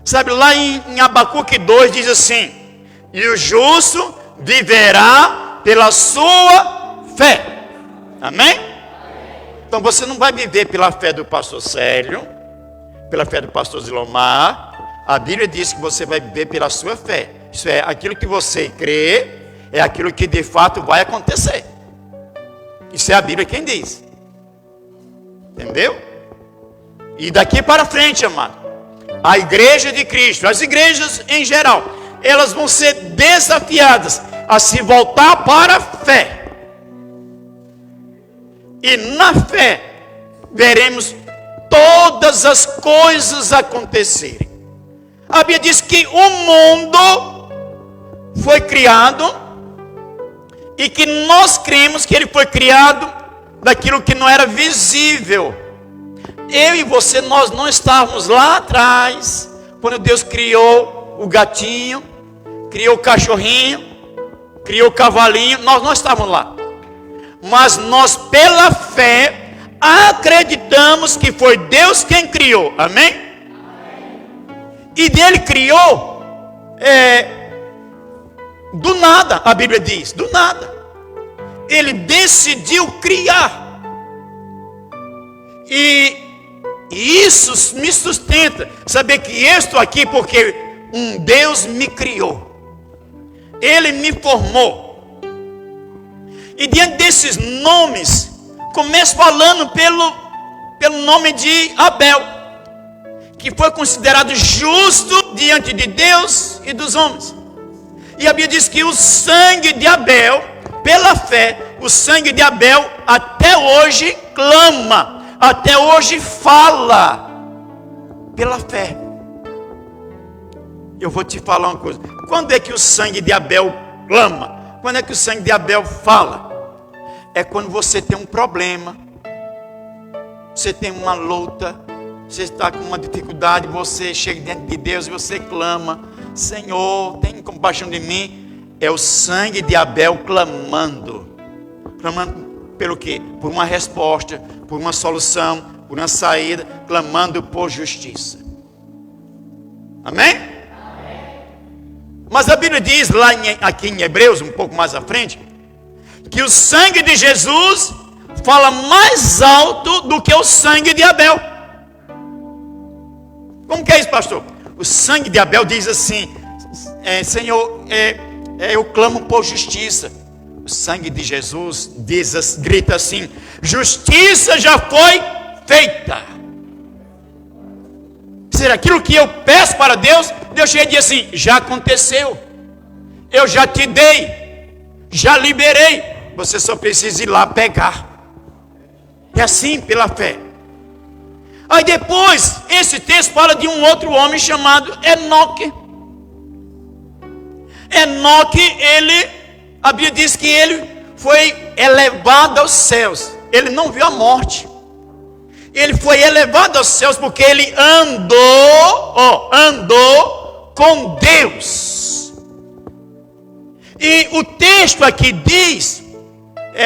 Sabe, lá em Abacuque 2 diz assim: e o justo viverá pela sua fé. Amém? Então você não vai viver pela fé do pastor Célio, pela fé do pastor Zilomar. A Bíblia diz que você vai viver pela sua fé. Isso é, aquilo que você crê é aquilo que de fato vai acontecer. Isso é a Bíblia quem diz. Entendeu? E daqui para frente, amado, a igreja de Cristo, as igrejas em geral, elas vão ser desafiadas a se voltar para a fé. E na fé veremos todas as coisas acontecerem. A Bíblia diz que o mundo foi criado e que nós cremos que ele foi criado daquilo que não era visível. Eu e você, nós não estávamos lá atrás, quando Deus criou o gatinho, criou o cachorrinho, criou o cavalinho, nós não estávamos lá. Mas nós, pela fé, acreditamos que foi Deus quem criou, amém? E dele criou, do nada, a Bíblia diz, do nada. Ele decidiu criar. E isso me sustenta, saber que eu estou aqui porque um Deus me criou. Ele me formou. E diante desses nomes, começo falando pelo nome de Abel, que foi considerado justo diante de Deus e dos homens. E a Bíblia diz que o sangue de Abel, pela fé, o sangue de Abel até hoje clama, até hoje fala, pela fé. Eu vou te falar uma coisa. Quando é que o sangue de Abel clama? Quando é que o sangue de Abel fala? É quando você tem um problema, você tem uma luta, você está com uma dificuldade, você chega diante de Deus e você clama: Senhor, tem compaixão de mim. É o sangue de Abel clamando. Clamando pelo quê? Por uma resposta, por uma solução, por uma saída, clamando por justiça. Amém? Mas a Bíblia diz lá aqui em Hebreus, um pouco mais à frente, que o sangue de Jesus fala mais alto do que o sangue de Abel. Como que é isso, pastor? O sangue de Abel diz assim: Senhor, eu clamo por justiça. O sangue de Jesus grita assim: justiça já foi feita. Ser aquilo que eu peço para Deus, Deus chega e diz assim: já aconteceu, eu já te dei, já liberei, você só precisa ir lá pegar. É assim, pela fé. Aí depois, esse texto fala de um outro homem chamado Enoque. Enoque, a Bíblia diz que ele foi elevado aos céus. Ele não viu a morte. Ele foi elevado aos céus porque ele andou com Deus. E o texto aqui diz,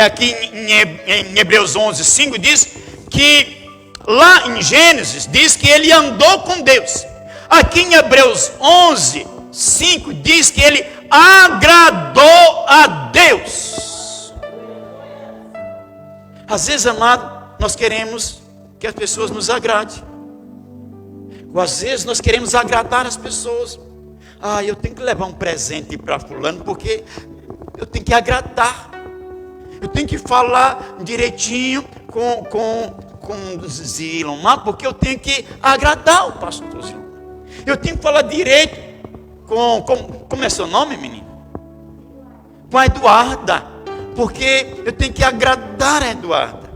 aqui em Hebreus 11:5 diz que lá em Gênesis diz que ele andou com Deus. Aqui em Hebreus 11:5 diz que ele agradou a Deus. Às vezes, amado, nós queremos que as pessoas nos agradem. Ou às vezes nós queremos agradar as pessoas. Eu tenho que levar um presente para fulano porque eu tenho que agradar. Eu tenho que falar direitinho com Zilomar, porque eu tenho que agradar o pastor Zilomar. Eu tenho que falar direito como é seu nome, menino? Com a Eduarda, porque eu tenho que agradar a Eduarda.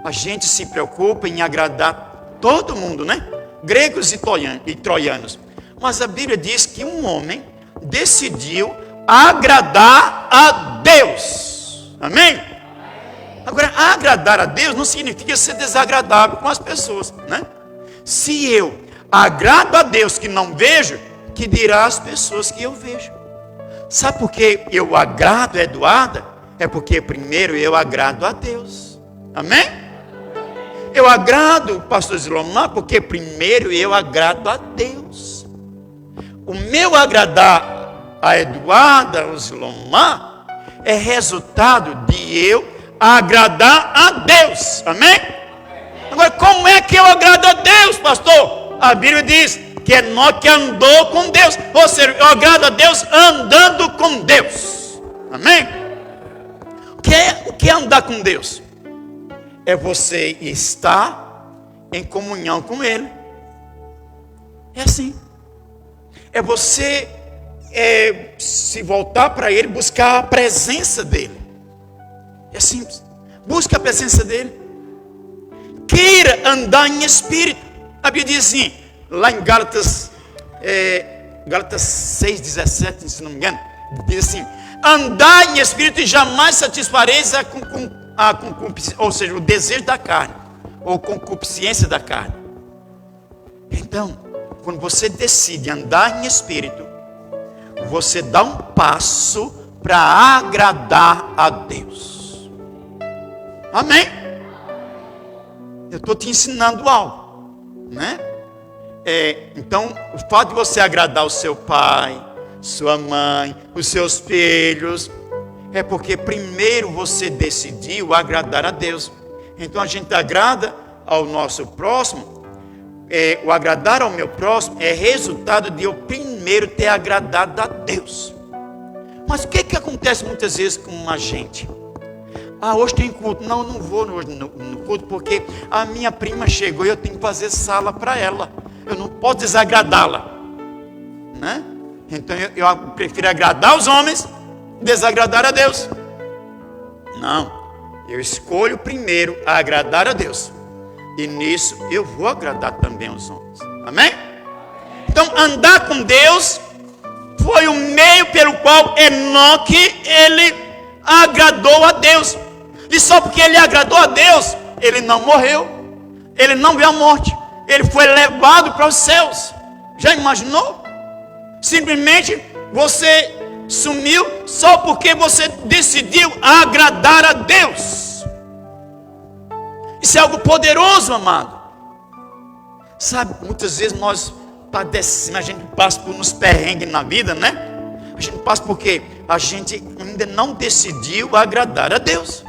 A gente se preocupa em agradar todo mundo, né? Gregos e troianos. Mas a Bíblia diz que um homem decidiu agradar a Deus. Amém? Agora, agradar a Deus não significa ser desagradável com as pessoas, né? Se eu agrado a Deus que não vejo, que dirá as pessoas que eu vejo? Sabe por que eu agrado a Eduarda? É porque primeiro eu agrado a Deus. Amém? Eu agrado o pastor Zilomar porque primeiro eu agrado a Deus. O meu agradar a Eduarda, o Zilomar, é resultado de eu agradar a Deus. Amém? Agora, como é que eu agrado a Deus, pastor? A Bíblia diz que Enoque andou com Deus. Ou seja, eu agrado a Deus andando com Deus. Amém? O que é andar com Deus? É você estar em comunhão com Ele. É assim. É você se voltar para Ele, buscar a presença dEle. É simples. Busca a presença dEle. queira andar em espírito. A Bíblia diz assim, lá em Gálatas 6,17, se não me engano, diz assim: andar em espírito e jamais satisfareis a concupiscência, ou seja, o desejo da carne, ou concupiscência da carne. Então, quando você decide andar em espírito, você dá um passo para agradar a Deus. Amém? Eu estou te ensinando algo, né? Então, o fato de você agradar o seu pai, sua mãe, os seus filhos, é porque primeiro você decidiu agradar a Deus. Então a gente agrada ao nosso próximo. O agradar ao meu próximo é resultado de eu primeiro ter agradado a Deus. Mas o que acontece muitas vezes com a gente? Hoje tem culto. Não vou hoje no culto porque a minha prima chegou e eu tenho que fazer sala para ela. Eu não posso desagradá-la, né? Então eu prefiro agradar os homens, desagradar a Deus. Não, eu escolho primeiro agradar a Deus. E nisso eu vou agradar também os homens. Amém? Então andar com Deus foi o meio pelo qual Enoque, ele agradou a Deus. E só porque ele agradou a Deus, ele não morreu. Ele não viu a morte. Ele foi levado para os céus. Já imaginou? Simplesmente você sumiu só porque você decidiu agradar a Deus. Isso é algo poderoso, amado. Sabe, muitas vezes nós padecemos, a gente passa por uns perrengues na vida, né? A gente passa porque a gente ainda não decidiu agradar a Deus.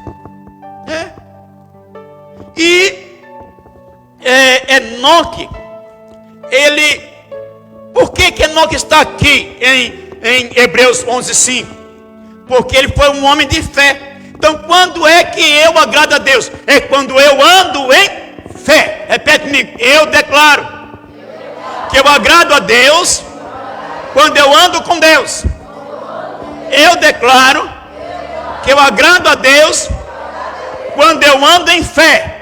Enoque, por que Enoque está aqui em Hebreus 11:5? Porque ele foi um homem de fé. Então, quando é que eu agrado a Deus? É quando eu ando em fé. Repete comigo: eu declaro que eu agrado a Deus quando eu ando com Deus. Eu declaro que eu agrado a Deus quando eu ando em fé.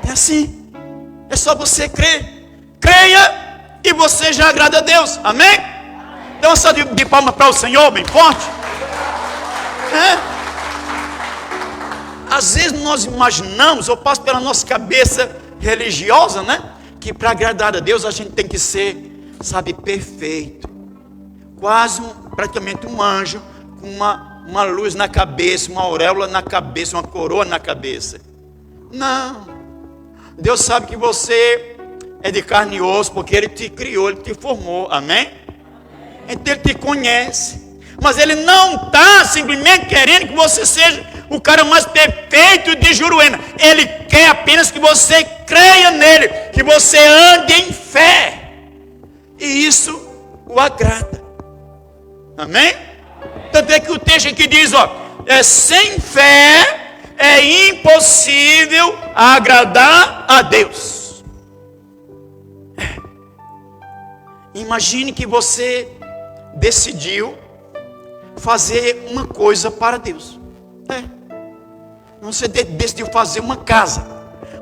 É assim. É só você crer. Creia e você já agrada a Deus. Amém? Então, só de palmas para o Senhor, bem forte. Às vezes nós imaginamos, ou passa pela nossa cabeça religiosa, né? Que para agradar a Deus a gente tem que ser, sabe, perfeito. Quase praticamente um anjo com uma luz na cabeça, uma auréola na cabeça, uma coroa na cabeça. Não. Deus sabe que você é de carne e osso, porque Ele te criou, Ele te formou, amém? Então Ele te conhece, mas Ele não está simplesmente querendo que você seja o cara mais perfeito de Juruena. Ele quer apenas que você creia nele, que você ande em fé, e isso o agrada, amém? Tanto é que o texto aqui diz, sem fé é impossível agradar a Deus. Imagine que você decidiu fazer uma coisa para Deus. Você decidiu fazer uma casa.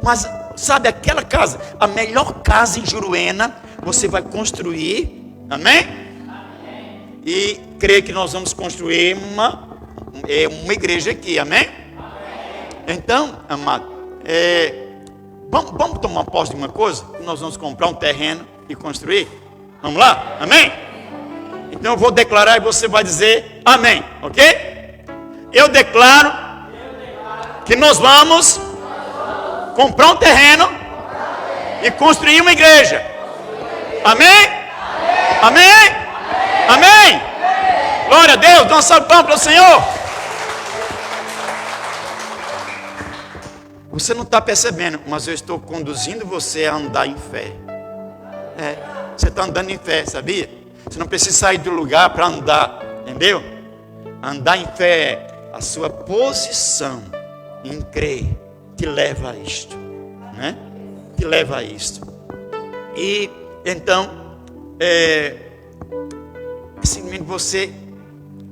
Mas sabe aquela casa, a melhor casa em Juruena, você vai construir. Amém? E creio que nós vamos construir uma igreja aqui. Amém? Então, amado, vamos tomar posse de uma coisa? Nós vamos comprar um terreno e construir. Vamos lá? Amém? Então eu vou declarar e você vai dizer amém, ok? Eu declaro que nós vamos comprar um terreno e construir uma igreja. Amém? Amém? Amém? Glória a Deus, dá uma salva de palmas para o Senhor. Você não está percebendo, mas eu estou conduzindo você a andar em fé. Você está andando em fé, sabia? Você não precisa sair do lugar para andar, entendeu? Andar em fé é a sua posição em crer te leva a isto, né? Te leva a isto. E então, simplesmente você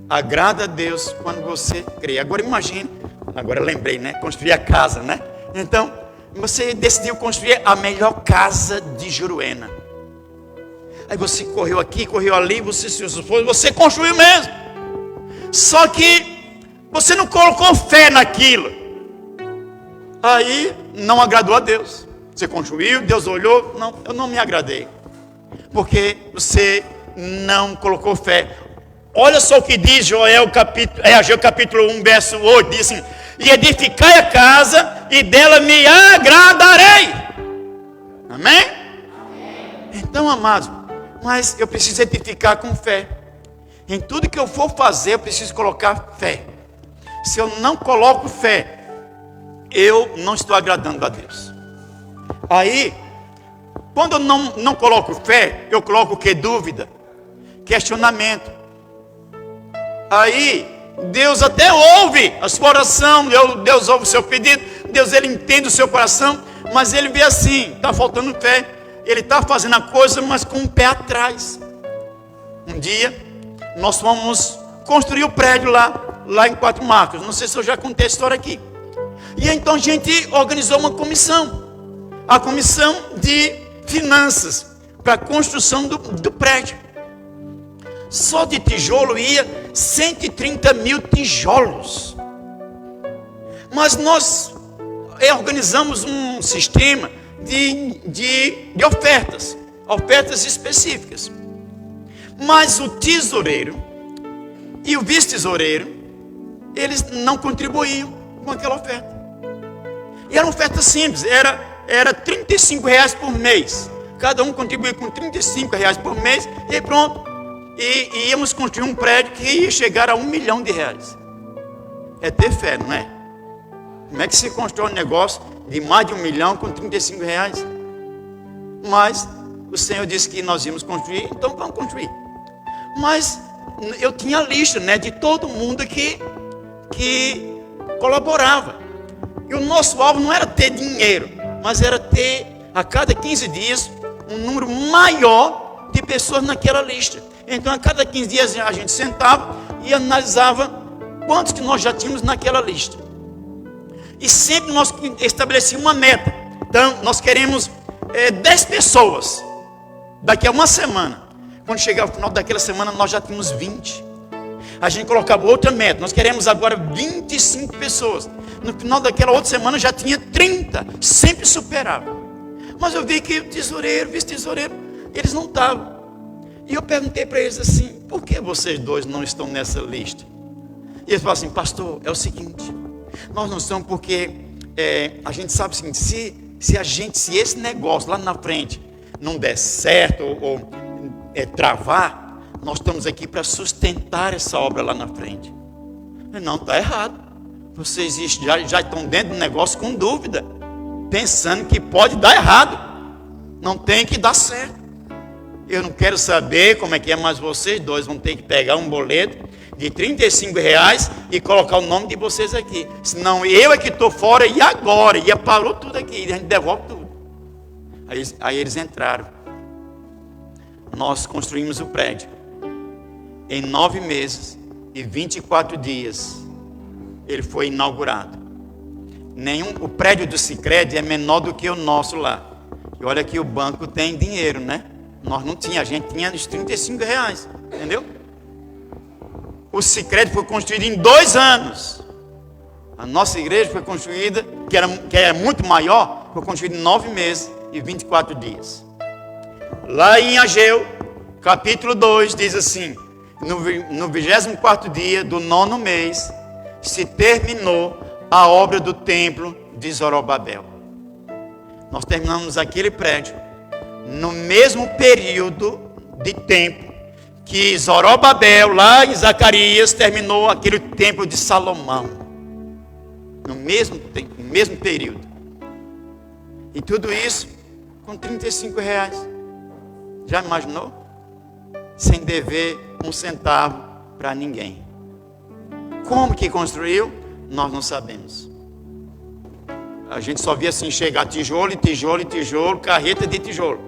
agrada a Deus quando você crê. Agora imagine, agora lembrei, né? Construir a casa, né? Então, você decidiu construir a melhor casa de Juruena. Aí você correu aqui, correu ali, você se esforçou, você construiu mesmo. Só que você não colocou fé naquilo. Aí não agradou a Deus. Você construiu, Deus olhou, não, eu não me agradei. Porque você não colocou fé. Olha só o que diz Ageu capítulo 1, verso 8, diz assim: e edificai a casa, e dela me agradarei. Amém? Então, amados, mas eu preciso edificar com fé. Em tudo que eu for fazer, eu preciso colocar fé. Se eu não coloco fé, eu não estou agradando a Deus. Aí, quando eu não coloco fé, eu coloco o que? Dúvida, questionamento. Aí, Deus até ouve a sua oração, Deus ouve o seu pedido, Deus ele entende o seu coração, mas ele vê assim, está faltando fé. Ele está fazendo a coisa, mas com um pé atrás. Um dia, nós fomos construir o prédio lá em Quatro Marcos. Não sei se eu já contei a história aqui. E então a gente organizou uma comissão. A comissão de finanças para a construção do prédio. Só de tijolo ia 130 mil tijolos. Mas nós organizamos um sistema de ofertas específicas. Mas o tesoureiro e o vice-tesoureiro, eles não contribuíam com aquela oferta. E era uma oferta simples, era R$35 por mês. Cada um contribuía com R$35 por mês e pronto. E íamos construir um prédio que ia chegar a R$1 milhão. É ter fé, não é? Como é que se constrói um negócio de mais de R$1 milhão com R$35? Mas o Senhor disse que nós íamos construir, então vamos construir. Mas eu tinha a lista, né, de todo mundo que colaborava. E o nosso alvo não era ter dinheiro, mas era ter a cada 15 dias um número maior de pessoas naquela lista. Então a cada 15 dias a gente sentava e analisava quantos que nós já tínhamos naquela lista. E sempre nós estabelecíamos uma meta. Então nós queremos 10 pessoas daqui a uma semana. Quando chegar ao final daquela semana nós já tínhamos 20. A gente colocava outra meta. Nós queremos agora 25 pessoas. No final daquela outra semana já tinha 30. Sempre superava. Mas eu vi que o tesoureiro, vice-tesoureiro, eles não estavam. E eu perguntei para eles assim: por que vocês dois não estão nessa lista? E eles falaram assim: pastor, é o seguinte, nós não estamos porque a gente sabe o seguinte, se esse negócio lá na frente não der certo ou travar, nós estamos aqui para sustentar essa obra lá na frente. Não, está errado. Vocês já estão dentro do negócio com dúvida, pensando que pode dar errado, não tem que dar certo. Eu não quero saber como é que é, mas vocês dois vão ter que pegar um boleto de R$35 e colocar o nome de vocês aqui. Senão eu é que estou fora e agora. E parou tudo aqui, a gente devolve tudo. Aí eles entraram. Nós construímos o prédio. Em 9 meses e 24 dias, ele foi inaugurado. O prédio do Sicredi é menor do que o nosso lá. E olha que o banco tem dinheiro, né? Nós não tínhamos, a gente tinha os R$35, entendeu? O Sicredi foi construído em 2 anos. A nossa igreja foi construída, que é muito maior, foi construída em 9 meses e 24 dias. Lá em Ageu, capítulo 2, diz assim: no 24º dia do 9º mês, se terminou a obra do templo de Zorobabel. Nós terminamos aquele prédio no mesmo período de tempo que Zorobabel, lá em Zacarias, terminou aquele templo de Salomão. No mesmo período. E tudo isso com R$35. Já imaginou? Sem dever um centavo para ninguém. Como que construiu? Nós não sabemos. A gente só via assim chegar tijolo e tijolo e tijolo, carreta de tijolo,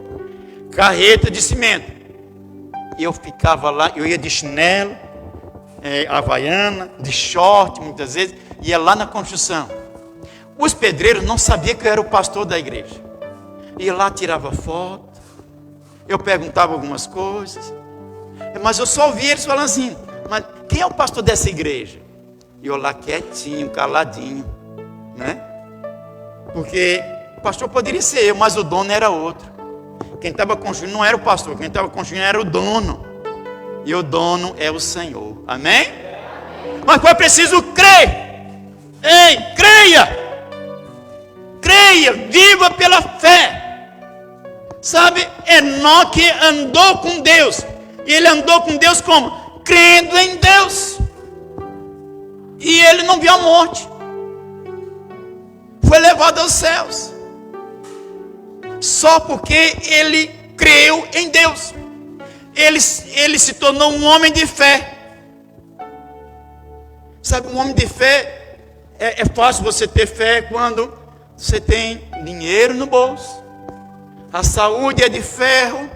carreta de cimento. E eu ficava lá, eu ia de chinelo, havaiana, de short muitas vezes, ia lá na construção. Os pedreiros não sabiam que eu era o pastor da igreja. Ia lá, tirava foto. Eu perguntava algumas coisas. Mas eu só ouvia eles falando assim: mas quem é o pastor dessa igreja? E eu lá quietinho, caladinho, né? Porque o pastor poderia ser eu, mas o dono era outro. Quem estava construindo não era o pastor, quem estava construindo era o dono. E o dono é o Senhor. Amém? Mas foi preciso crer. Ei, creia! Creia, viva pela fé. Sabe, Enoque andou com Deus. E ele andou com Deus como? Crendo em Deus. E ele não viu a morte. Foi levado aos céus. Só porque ele creu em Deus. Ele se tornou um homem de fé. Sabe, um homem de fé, é fácil você ter fé quando você tem dinheiro no bolso. A saúde é de ferro.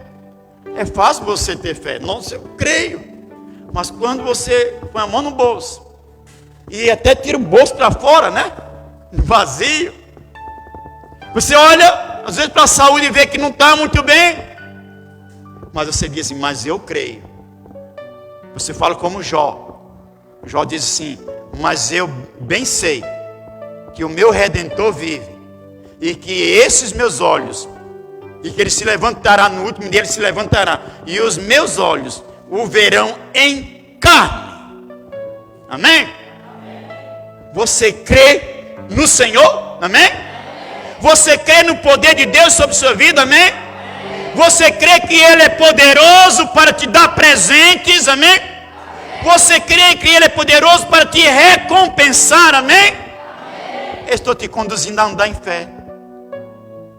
É fácil você ter fé. Nossa, eu creio. Mas quando você põe a mão no bolso e até tira o bolso para fora, né? Vazio. Você olha, às vezes, para a saúde e vê que não está muito bem. Mas você diz assim: mas eu creio. Você fala como Jó. Jó diz assim: mas eu bem sei que o meu Redentor vive. E que esses meus olhos, e que ele se levantará no último dia, ele se levantará. E os meus olhos o verão em carne. Amém? Você crê no Senhor? Amém? Você crê no poder de Deus sobre sua vida? Amém? Você crê que Ele é poderoso para te dar presentes? Amém? Você crê que Ele é poderoso para te recompensar? Amém? Estou te conduzindo a andar em fé.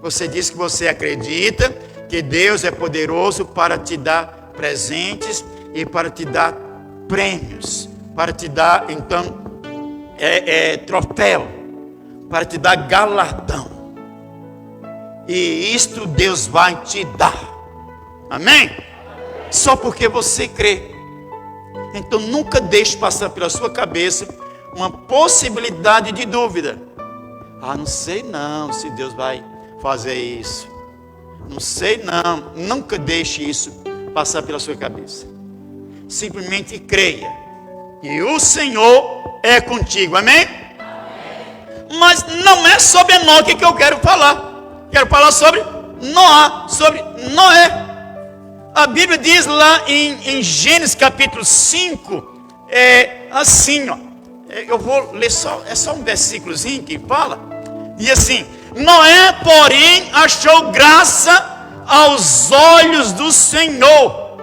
Você diz que você acredita que Deus é poderoso para te dar presentes e para te dar prêmios, para te dar, então, troféu, para te dar galardão. E isto Deus vai te dar. Amém? Só porque você crê. Então nunca deixe passar pela sua cabeça uma possibilidade de dúvida. Ah, não sei não se Deus vai fazer isso. Não sei não. Nunca deixe isso passar pela sua cabeça. Simplesmente creia. E o Senhor é contigo. Amém? Mas não é sobre Enoque que eu quero falar. Quero falar sobre Noé. Sobre Noé. A Bíblia diz lá em Gênesis capítulo 5. Assim, ó. Eu vou ler só um versículozinho que fala. E assim: Noé, porém, achou graça aos olhos do Senhor.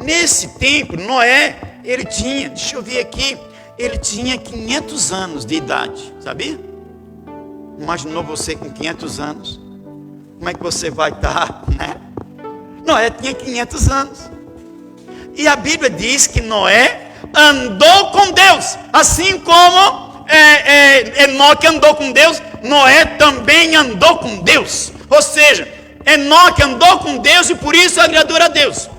Nesse tempo, Noé, ele tinha, deixa eu ver aqui, ele tinha 500 anos de idade, sabia? Imaginou você com 500 anos? Como é que você vai estar, né? Noé tinha 500 anos. E a Bíblia diz que Noé andou com Deus, assim como Enoque andou com Deus, Noé também andou com Deus. Ou seja, Enoque andou com Deus e por isso agradou a Deus.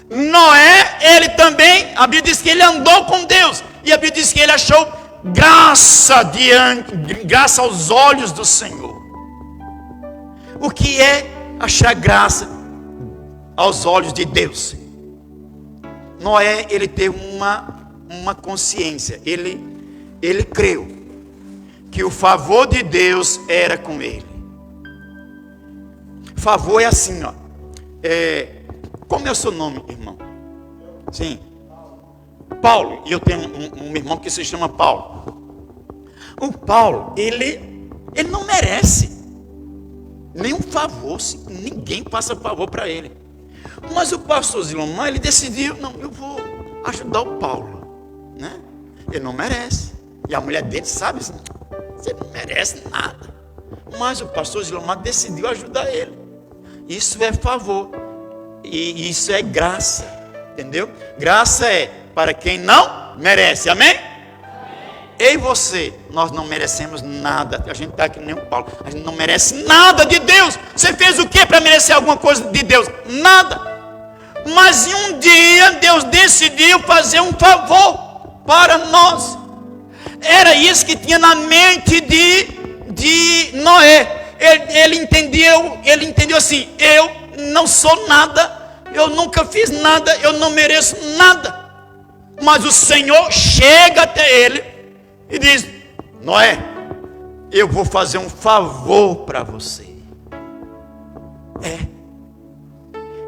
Noé, ele também, a Bíblia diz que ele andou com Deus. E a Bíblia diz que ele achou graça aos olhos do Senhor. O que é achar graça aos olhos de Deus? Noé, ele teve uma consciência. Ele creu que o favor de Deus era com ele. Favor é assim, ó. Como é o seu nome, irmão? Sim. Paulo. E eu tenho um irmão que se chama Paulo. O Paulo, ele não merece nenhum favor. Ninguém passa favor para ele. Mas o pastor Zilomar, ele decidiu: não, eu vou ajudar o Paulo, né? Ele não merece. E a mulher dele sabe assim: você não merece nada. Mas o pastor Zilomar decidiu ajudar ele. Isso é favor. E isso é graça. Entendeu? Graça é para quem não merece. Amém? Eu e você, nós não merecemos nada. A gente está aqui nem o Paulo. A gente não merece nada de Deus. Você fez o que para merecer alguma coisa de Deus? Nada. Mas um dia Deus decidiu fazer um favor para nós. Era isso que tinha na mente de Noé. Ele entendeu assim: eu não sou nada, eu nunca fiz nada, eu não mereço nada. Mas o Senhor chega até ele e diz: Noé, eu vou fazer um favor para você.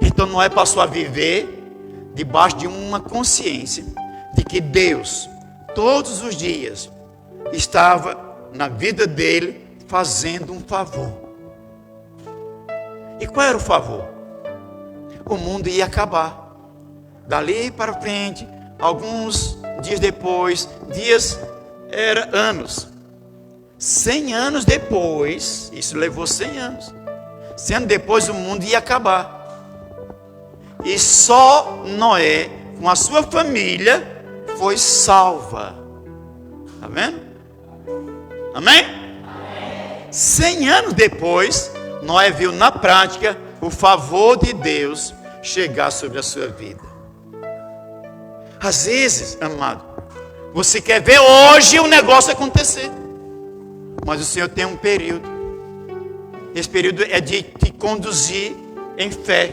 Então Noé passou a viver debaixo de uma consciência de que Deus, todos os dias, estava na vida dele fazendo um favor. E qual era o favor? O mundo ia acabar. Dali para frente, alguns dias depois, era anos. 100 anos depois, isso levou 100 anos. 100 anos depois o mundo ia acabar. E só Noé, com a sua família, foi salva. Está vendo? Amém? 100 anos depois, Noé viu na prática o favor de Deus chegar sobre a sua vida. Às vezes, amado, você quer ver hoje o negócio acontecer, mas o Senhor tem um período. Esse período é de te conduzir em fé,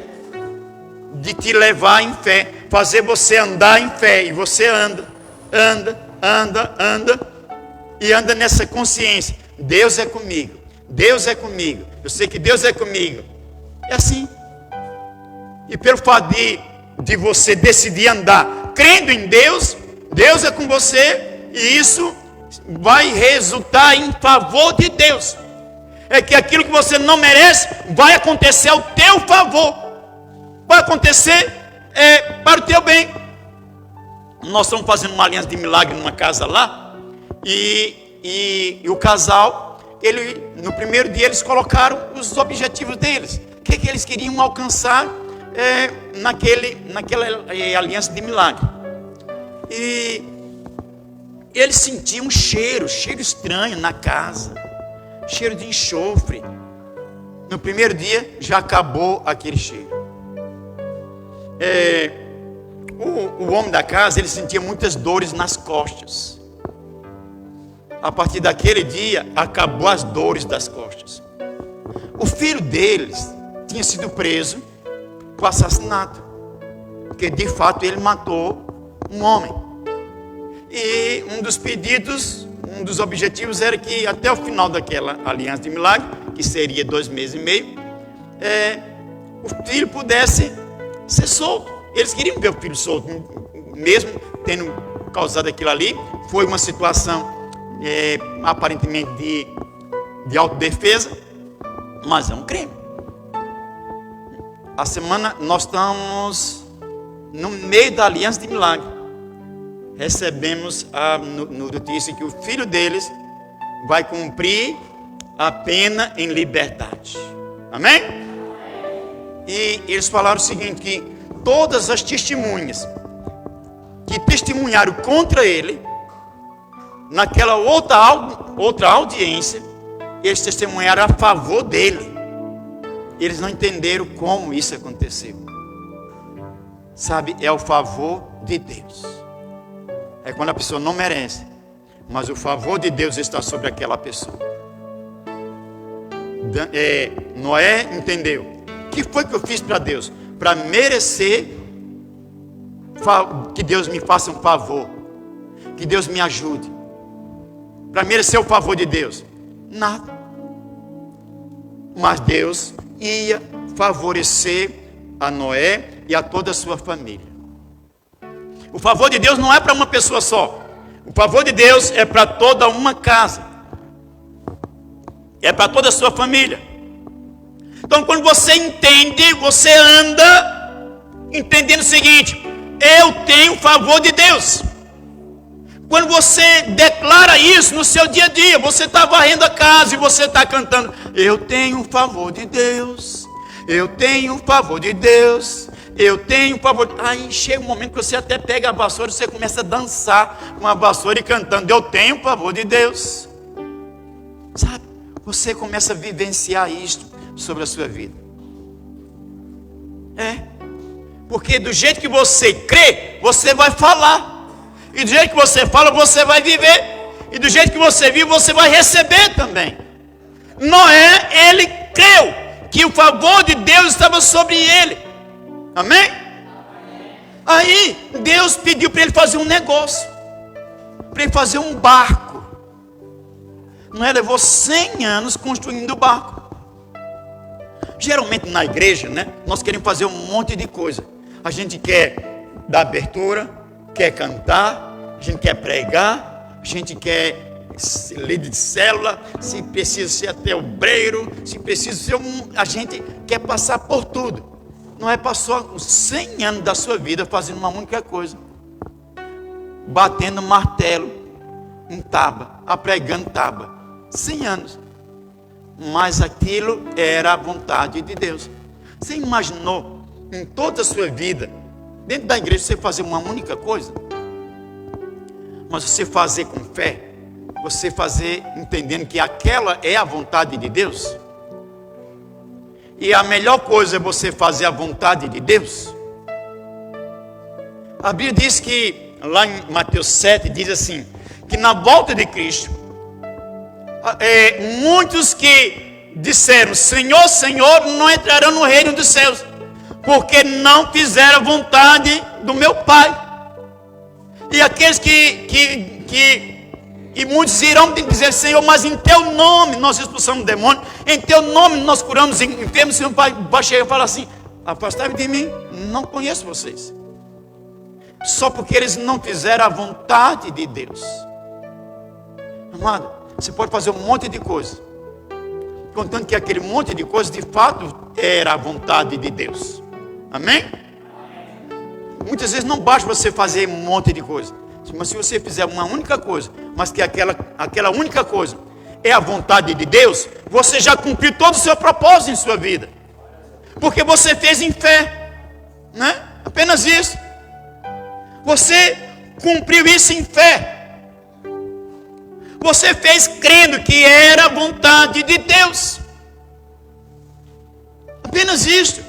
de te levar em fé, fazer você andar em fé. E você anda, e anda nessa consciência: Deus é comigo, Deus é comigo, eu sei que Deus é comigo. É assim. E pelo fato de você decidir andar crendo em Deus, Deus é com você, e isso vai resultar em favor de Deus. É que aquilo que você não merece vai acontecer ao teu favor, vai acontecer para o teu bem. Nós estamos fazendo uma aliança de milagre numa casa lá, e o casal, no primeiro dia eles colocaram os objetivos deles, o que eles queriam alcançar naquela aliança de milagre. E eles sentiam um cheiro estranho na casa, cheiro de enxofre. No primeiro dia já acabou aquele cheiro. O homem da casa, ele sentia muitas dores nas costas. A partir daquele dia, acabou as dores das costas. O filho deles tinha sido preso por assassinato, porque de fato ele matou um homem. E um dos pedidos, um dos objetivos era que até o final daquela aliança de milagre, que seria 2 meses e meio, o filho pudesse ser solto. Eles queriam ver o filho solto, mesmo tendo causado aquilo ali. Foi uma situação aparentemente de autodefesa, mas é um crime. A semana nós estamos no meio da aliança de milagre. Recebemos a notícia que o filho deles vai cumprir a pena em liberdade. Amém? E eles falaram o seguinte, que todas as testemunhas que testemunharam contra ele, naquela outra audiência, eles testemunharam a favor dele. Eles não entenderam como isso aconteceu. Sabe, é o favor de Deus. É quando a pessoa não merece, mas o favor de Deus está sobre aquela pessoa. Noé entendeu: o que foi que eu fiz para Deus? Para merecer que Deus me faça um favor, que Deus me ajude. Para merecer o favor de Deus? Nada. Mas Deus ia favorecer a Noé e a toda a sua família. O favor de Deus não é para uma pessoa só. O favor de Deus é para toda uma casa. É para toda a sua família. Então, quando você entende, você anda entendendo o seguinte: eu tenho o favor de Deus. Quando você declara isso no seu dia a dia, você está varrendo a casa e você está cantando: eu tenho o favor de Deus, eu tenho o favor de Deus, eu tenho o favor. Aí chega um momento que você até pega a vassoura e você começa a dançar com a vassoura e cantando: eu tenho o favor de Deus. Sabe? Você começa a vivenciar isto sobre a sua vida. Porque do jeito que você crê, você vai falar. E do jeito que você fala, você vai viver. E do jeito que você vive, você vai receber também. Noé, ele creu que o favor de Deus estava sobre ele. Amém? Aí, Deus pediu para ele fazer um negócio. Para ele fazer um barco. Noé levou 100 anos construindo o barco. Geralmente na igreja, né, nós queremos fazer um monte de coisa. A gente quer dar abertura, quer cantar, a gente quer pregar, a gente quer ser líder de célula, se precisa ser até obreiro, se precisa ser a gente quer passar por tudo. Noé passou 100 anos da sua vida fazendo uma única coisa: batendo martelo em tábua, apregando tábua. 100 anos. Mas aquilo era a vontade de Deus. Você imaginou em toda a sua vida, dentro da igreja, você fazer uma única coisa? Mas você fazer com fé, você fazer entendendo que aquela é a vontade de Deus? E a melhor coisa é você fazer a vontade de Deus. A Bíblia diz que, lá em Mateus 7, diz assim, que na volta de Cristo, muitos que disseram, Senhor, Senhor, não entrarão no reino dos céus, porque não fizeram a vontade do meu Pai. E aqueles e muitos irão dizer, Senhor, mas em teu nome nós expulsamos demônios, em teu nome nós curamos enfermos. O Senhor vai chegar e falar assim, afastai-me de mim, não conheço vocês. Só porque eles não fizeram a vontade de Deus. Amado, você pode fazer um monte de coisa, contando que aquele monte de coisa de fato era a vontade de Deus. Amém? Muitas vezes não basta você fazer um monte de coisa, mas se você fizer uma única coisa, mas que aquela única coisa é a vontade de Deus, você já cumpriu todo o seu propósito em sua vida, porque você fez em fé, né? Apenas isso. Você cumpriu isso em fé. Você fez crendo que era a vontade de Deus. Apenas isto.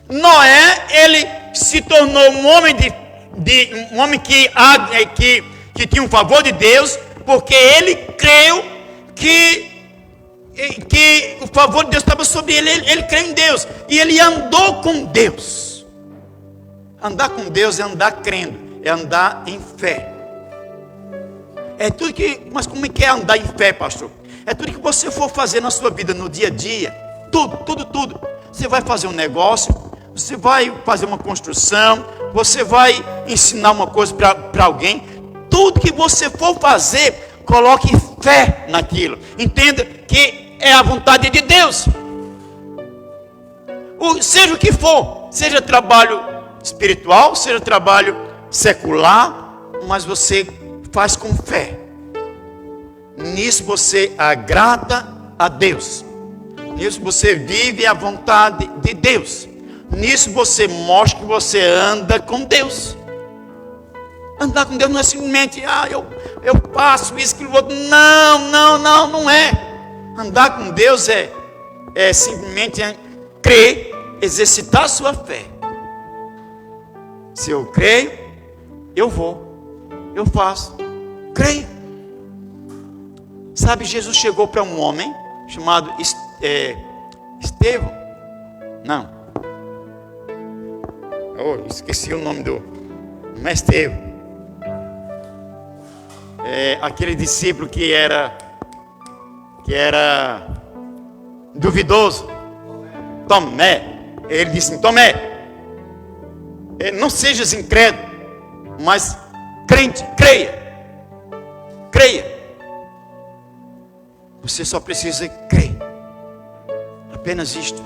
Noé, ele se tornou um homem um homem que tinha um favor de Deus, porque ele creu que o favor de Deus estava sobre ele. Ele creu em Deus e ele andou com Deus. Andar com Deus é andar crendo, é andar em fé. É tudo mas como é que é andar em fé, pastor? É tudo que você for fazer na sua vida, no dia a dia. Tudo. Você vai fazer um negócio, você vai fazer uma construção, você vai ensinar uma coisa para alguém. Tudo que você for fazer, coloque fé naquilo. Entenda que é a vontade de Deus. Seja o que for, seja trabalho espiritual, seja trabalho secular, mas você faz com fé. Nisso você agrada a Deus. Nisso você vive a vontade de Deus. Nisso você mostra que você anda com Deus. Andar com Deus não é simplesmente, eu faço isso, aquilo outro. Não é. Andar com Deus é simplesmente crer, exercitar a sua fé. Se eu creio, eu vou, eu faço, creio. Sabe, Jesus chegou para um homem chamado Estevão. Não. Esqueci o nome não é Estevão. Aquele discípulo que era duvidoso. Tomé. Ele disse, Tomé, não sejas incrédulo, mas crente, creia. Você só precisa crer. Apenas isto.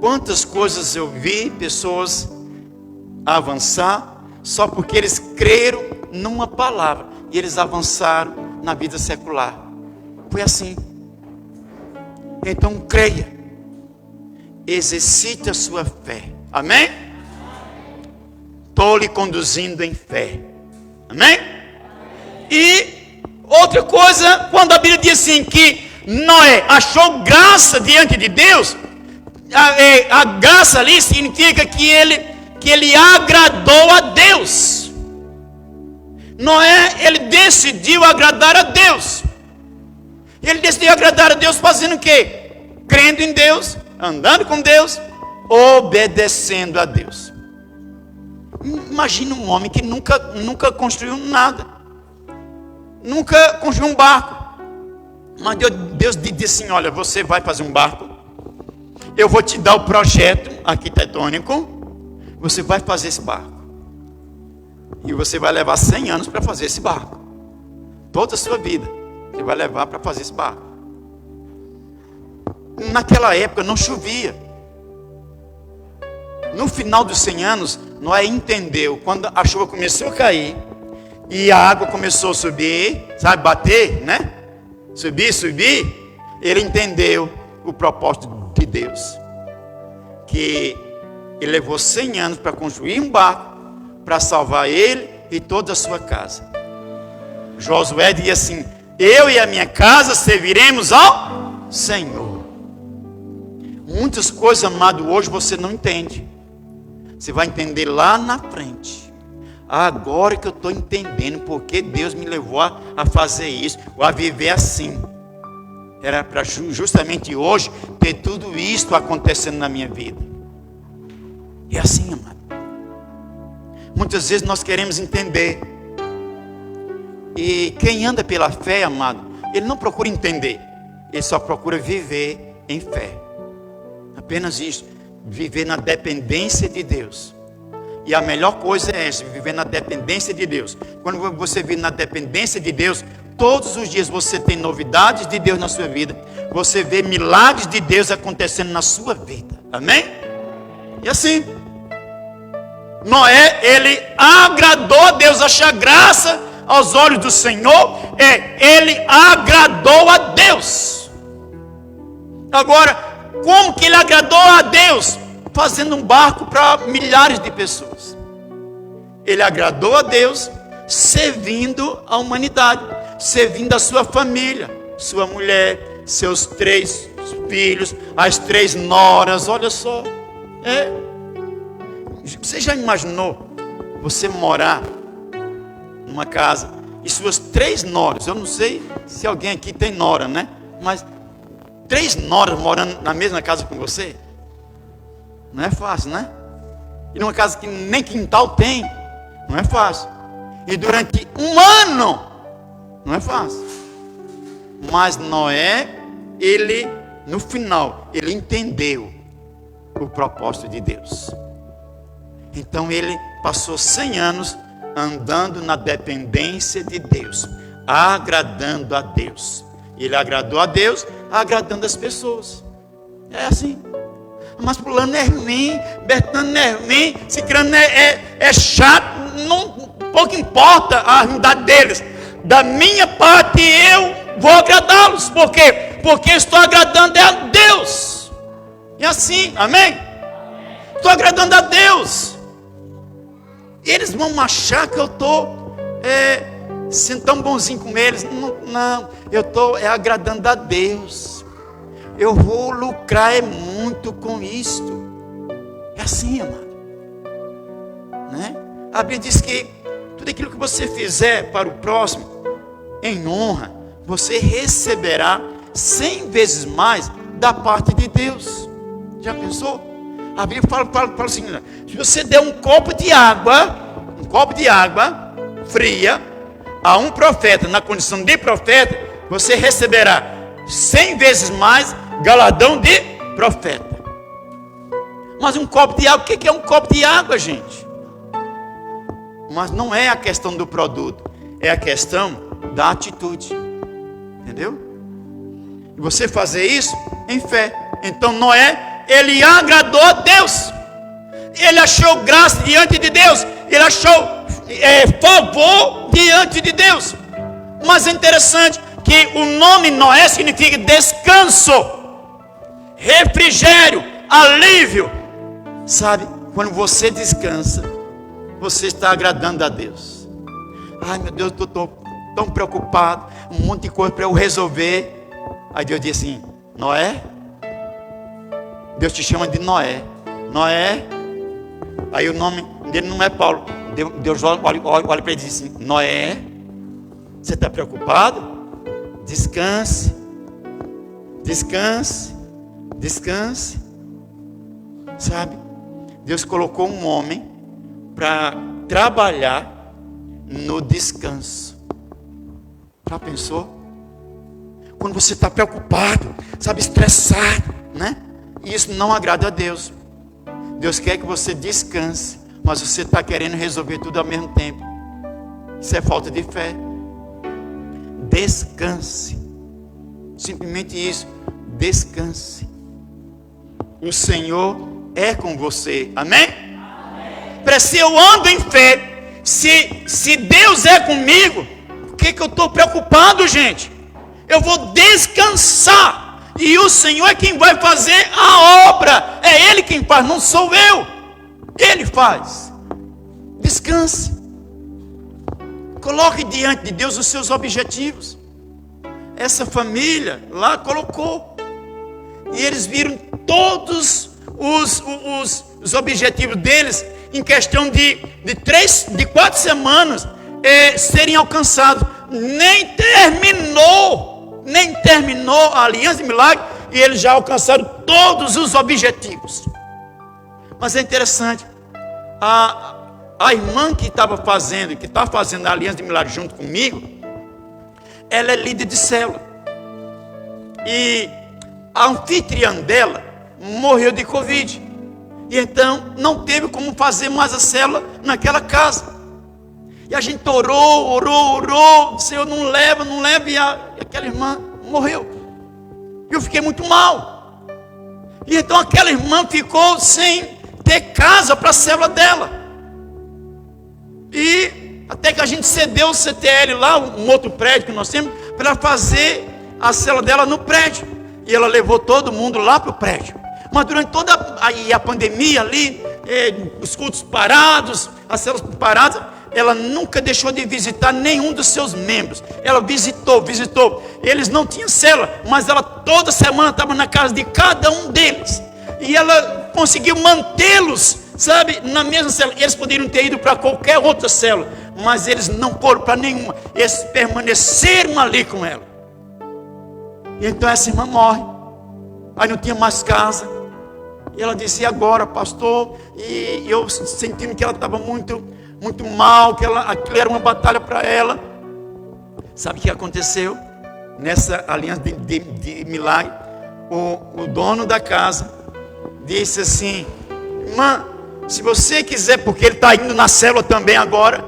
Quantas coisas eu vi pessoas avançar só porque eles creram numa palavra e eles avançaram na vida secular. Foi assim. Então creia. Exercite a sua fé. Amém? Estou lhe conduzindo em fé. Amém? E outra coisa, quando a Bíblia diz assim que Noé achou graça diante de Deus, a graça ali significa que ele agradou a Deus. Noé, ele decidiu agradar a Deus. Ele decidiu agradar a Deus fazendo o quê? Crendo em Deus, andando com Deus, obedecendo a Deus. Imagina um homem que nunca construiu nada. Nunca construiu um barco. Mas Deus disse assim, olha, você vai fazer um barco. Eu vou te dar o projeto arquitetônico. Você vai fazer esse barco. E você vai levar 100 anos para fazer esse barco. Toda a sua vida. Você vai levar para fazer esse barco. Naquela época não chovia. No final dos 100 anos, Noé entendeu. Quando a chuva começou a cair. E a água começou a subir. Sabe, bater, né? Subir. Ele entendeu o propósito de Deus. Que ele levou 100 anos para construir um barco. Para salvar ele e toda a sua casa. Josué dizia assim: eu e a minha casa serviremos ao Senhor. Muitas coisas, amado, hoje você não entende. Você vai entender lá na frente. Agora que eu estou entendendo porque Deus me levou a fazer isso, ou a viver assim. Era para justamente hoje ter tudo isso acontecendo na minha vida. É assim, amado. Muitas vezes nós queremos entender. E quem anda pela fé, amado, ele não procura entender. Ele só procura viver em fé. Apenas isso. Viver na dependência de Deus. E a melhor coisa é essa, viver na dependência de Deus. Quando você vive na dependência de Deus, todos os dias você tem novidades de Deus na sua vida. Você vê milagres de Deus acontecendo na sua vida. Amém? E assim, Noé, ele agradou a Deus, achar graça aos olhos do Senhor, ele agradou a Deus. Agora, como que ele agradou a Deus? Fazendo um barco para milhares de pessoas. Ele agradou a Deus, servindo a humanidade, servindo a sua família, sua mulher, seus 3 filhos, as 3 noras, olha só. Você já imaginou você morar numa casa e suas 3 noras? Eu não sei se alguém aqui tem nora, né? Mas 3 noras morando na mesma casa com você? Não é fácil, né? E numa casa que nem quintal tem, não é fácil. E durante 1 ano, não é fácil. Mas Noé, ele, no final, ele entendeu o propósito de Deus. Então ele passou 100 anos andando na dependência de Deus, agradando a Deus. Ele agradou a Deus, agradando as pessoas. É assim. Mas fulano é ruim, Bertano é ruim, Cicrano é chato, pouco importa a ruindade deles. Da minha parte eu vou agradá-los. Por quê? Porque estou agradando a Deus. E assim, amém? Estou agradando a Deus. Eles vão achar que eu estou sendo tão bonzinho com eles. Não, eu estou agradando a Deus. Eu vou lucrar muito com isto. É assim, amado. Né? A Bíblia diz que tudo aquilo que você fizer para o próximo, em honra, você receberá 100 vezes mais da parte de Deus. Já pensou? A Bíblia fala o seguinte: se você der um copo de água fria a um profeta, na condição de profeta, você receberá 100 vezes mais galardão de profeta. Mas um copo de água, o que é um copo de água, gente? Mas não é a questão do produto, é a questão da atitude. Entendeu? E você fazer isso em fé. Então Noé, ele agradou a Deus. Ele achou graça diante de Deus. Ele achou favor diante de Deus. Mas é interessante que o nome Noé significa descanso, refrigério, alívio. Sabe, quando você descansa, você está agradando a Deus. Ai meu Deus, eu estou tão preocupado, um monte de coisa para eu resolver. Aí Deus diz assim: Noé, Deus te chama de Noé. Noé, aí o nome dele não é Paulo, Deus olha para ele e diz assim: Noé, você está preocupado? Descanse, descanse, descanse. Sabe, Deus colocou um homem para trabalhar no descanso. Já pensou? Quando você está preocupado, sabe, estressado, né? E isso não agrada a Deus. Deus quer que você descanse, mas você está querendo resolver tudo ao mesmo tempo. Isso é falta de fé. Descanse. Simplesmente isso. Descanse. O Senhor é com você. Amém? Para se eu ando em fé, se Deus é comigo, por que eu estou preocupado, gente? Eu vou descansar. E o Senhor é quem vai fazer a obra. É Ele quem faz, não sou eu. Ele faz. Descanse. Coloque diante de Deus os seus objetivos. Essa família lá colocou. E eles viram todos os objetivos deles em questão de 4 semanas serem alcançados. Nem terminou a aliança de milagre e eles já alcançaram todos os objetivos. Mas é interessante, a irmã que está fazendo a aliança de milagre junto comigo, ela é líder de célula. E a anfitriã dela morreu de Covid. E então não teve como fazer mais a célula naquela casa. E a gente orou, Senhor, não leva, e aquela irmã morreu. E eu fiquei muito mal. E então aquela irmã ficou sem ter casa para a célula dela. E até que a gente cedeu o CTL lá, um outro prédio que nós temos, para fazer a célula dela no prédio. E ela levou todo mundo lá para o prédio. Mas durante toda a pandemia ali, os cultos parados, as células paradas, ela nunca deixou de visitar nenhum dos seus membros. Ela visitou. Eles não tinham célula, mas ela toda semana estava na casa de cada um deles. E ela conseguiu mantê-los, sabe, na mesma célula. Eles poderiam ter ido para qualquer outra célula, mas eles não foram para nenhuma. Eles permaneceram ali com ela. E então essa irmã morre. Aí não tinha mais casa. E ela disse: e agora, pastor? E eu sentindo que ela estava muito mal, que aquilo era uma batalha para ela. Sabe o que aconteceu? Nessa aliança de milagre, o dono da casa disse assim: irmã, se você quiser, porque ele está indo na célula também agora,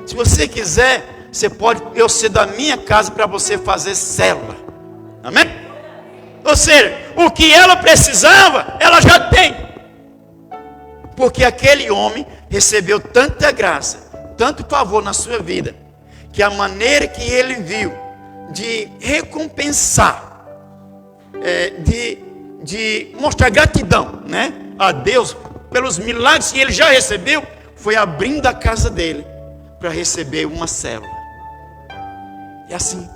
se você quiser, você pode, eu cedo da minha casa para você fazer célula. Amém? Ou seja, o que ela precisava, ela já tem. Porque aquele homem recebeu tanta graça, tanto favor na sua vida, que a maneira que ele viu de recompensar, de mostrar gratidão, né, a Deus pelos milagres que ele já recebeu, foi abrindo a casa dele para receber uma célula. E assim,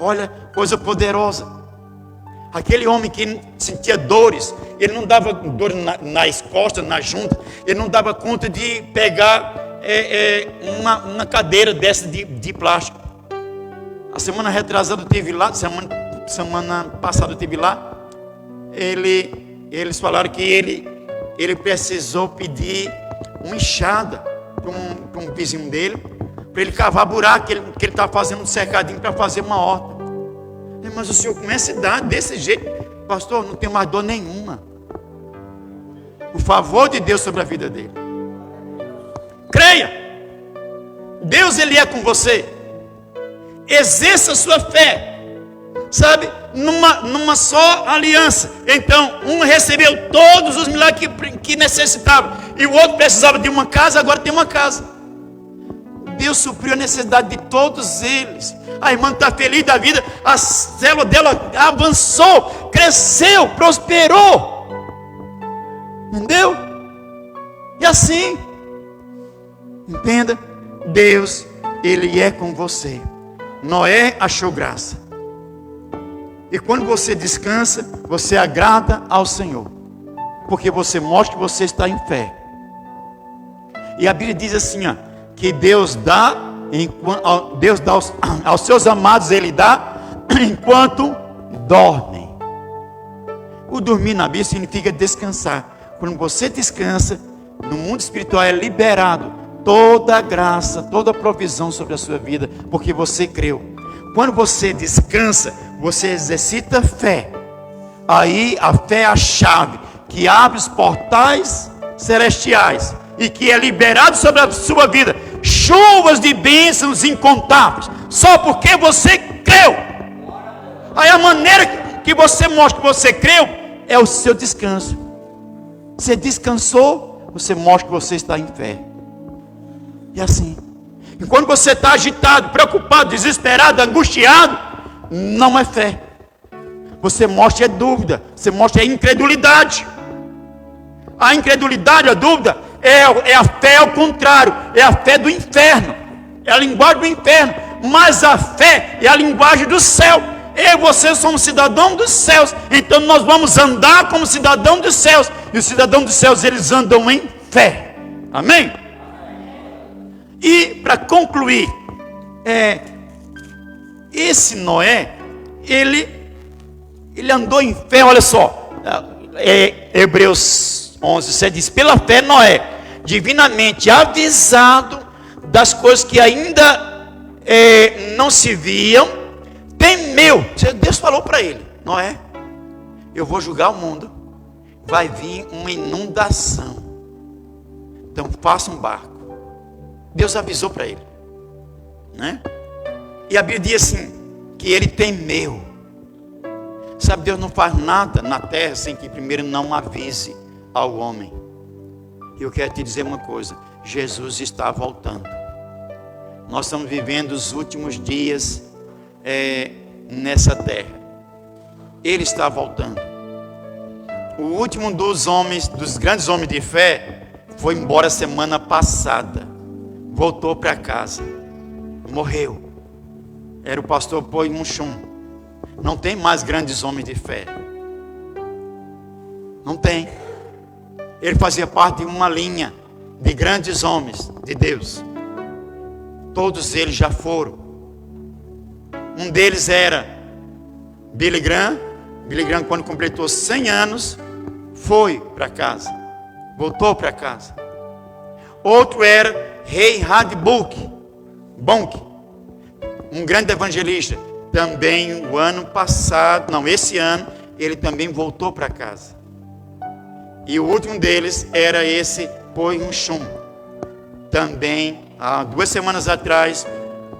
olha, coisa poderosa. Aquele homem que sentia dores, ele não dava dor nas costas, na junta, ele não dava conta de pegar uma cadeira dessa de plástico. A semana retrasada eu estive lá, semana passada eu estive lá, eles falaram que ele precisou pedir uma enxada para um vizinho dele, para ele cavar buraco, que ele estava fazendo um cercadinho para fazer uma horta. Mas o senhor com essa idade, desse jeito, pastor, não tem mais dor nenhuma. O favor de Deus sobre a vida dele. Creia, Deus, Ele é com você. Exerça a sua fé, sabe, numa só aliança. Então, um recebeu todos os milagres que necessitava, e o outro precisava de uma casa, agora tem uma casa. Deus supriu a necessidade de todos eles. A irmã está feliz da vida, a célula dela avançou, cresceu, prosperou. Entendeu? E assim, entenda, Deus, Ele é com você. Noé achou graça. E quando você descansa, você agrada ao Senhor, porque você mostra que você está em fé. E a Bíblia diz assim, ó, que Deus dá aos seus amados, Ele dá enquanto dormem. O dormir na Bíblia significa descansar. Quando você descansa, no mundo espiritual é liberado toda a graça, toda a provisão sobre a sua vida, porque você creu. Quando você descansa, você exercita fé. Aí a fé é a chave que abre os portais celestiais e que é liberado sobre a sua vida chuvas de bênçãos incontáveis, só porque você creu. Aí a maneira que você mostra que você creu é o seu descanso. Você descansou, você mostra que você está em fé. E assim, e quando você está agitado, preocupado, desesperado, angustiado, não é fé. Você mostra é dúvida, você mostra é incredulidade. A incredulidade, a dúvida, é a fé ao contrário, é a fé do inferno, é a linguagem do inferno. Mas a fé é a linguagem do céu. Eu e você somos cidadãos dos céus, então nós vamos andar como cidadãos dos céus. E os cidadãos dos céus, eles andam em fé. Amém? E para concluir, esse Noé, ele andou em fé. Olha só, Hebreus 11, você diz: pela fé Noé, divinamente avisado das coisas que ainda não se viam, temeu. Deus falou para ele: Noé, eu vou julgar o mundo, vai vir uma inundação, então faça um barco. Deus avisou para ele, né? E a Bíblia diz assim, que ele temeu. Sabe, Deus não faz nada na terra sem que primeiro não avise ao homem. E eu quero te dizer uma coisa: Jesus está voltando. Nós estamos vivendo os últimos dias nessa terra. Ele está voltando. O último dos homens, dos grandes homens de fé, foi embora semana passada. Voltou para casa. Morreu. Era o pastor Poi Munchum. Não tem mais grandes homens de fé. Não tem. Ele fazia parte de uma linha de grandes homens de Deus. Todos eles já foram. Um deles era Billy Graham. Billy Graham, quando completou 100 anos, foi para casa. Voltou para casa. Outro era Rei Hadbuk Bonk, um grande evangelista. Também o ano passado, não, esse ano, ele também voltou para casa. E o último deles era esse Poi Munchum. Também, há 2 semanas atrás,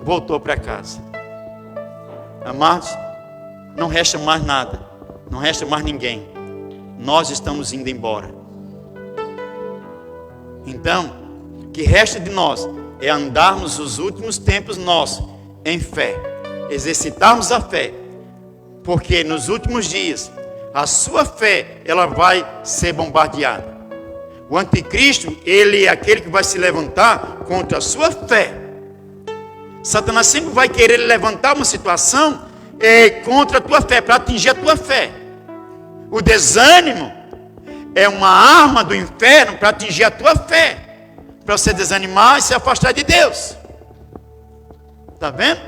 voltou para casa. Amados, não resta mais nada, não resta mais ninguém. Nós estamos indo embora. Então, o que resta de nós é andarmos os últimos tempos nossos em fé, exercitarmos a fé, porque nos últimos dias a sua fé ela vai ser bombardeada. O anticristo, ele é aquele que vai se levantar contra a sua fé. Satanás sempre vai querer levantar uma situação contra a tua fé, para atingir a tua fé. O desânimo é uma arma do inferno para atingir a tua fé, para você desanimar e se afastar de Deus. Está vendo?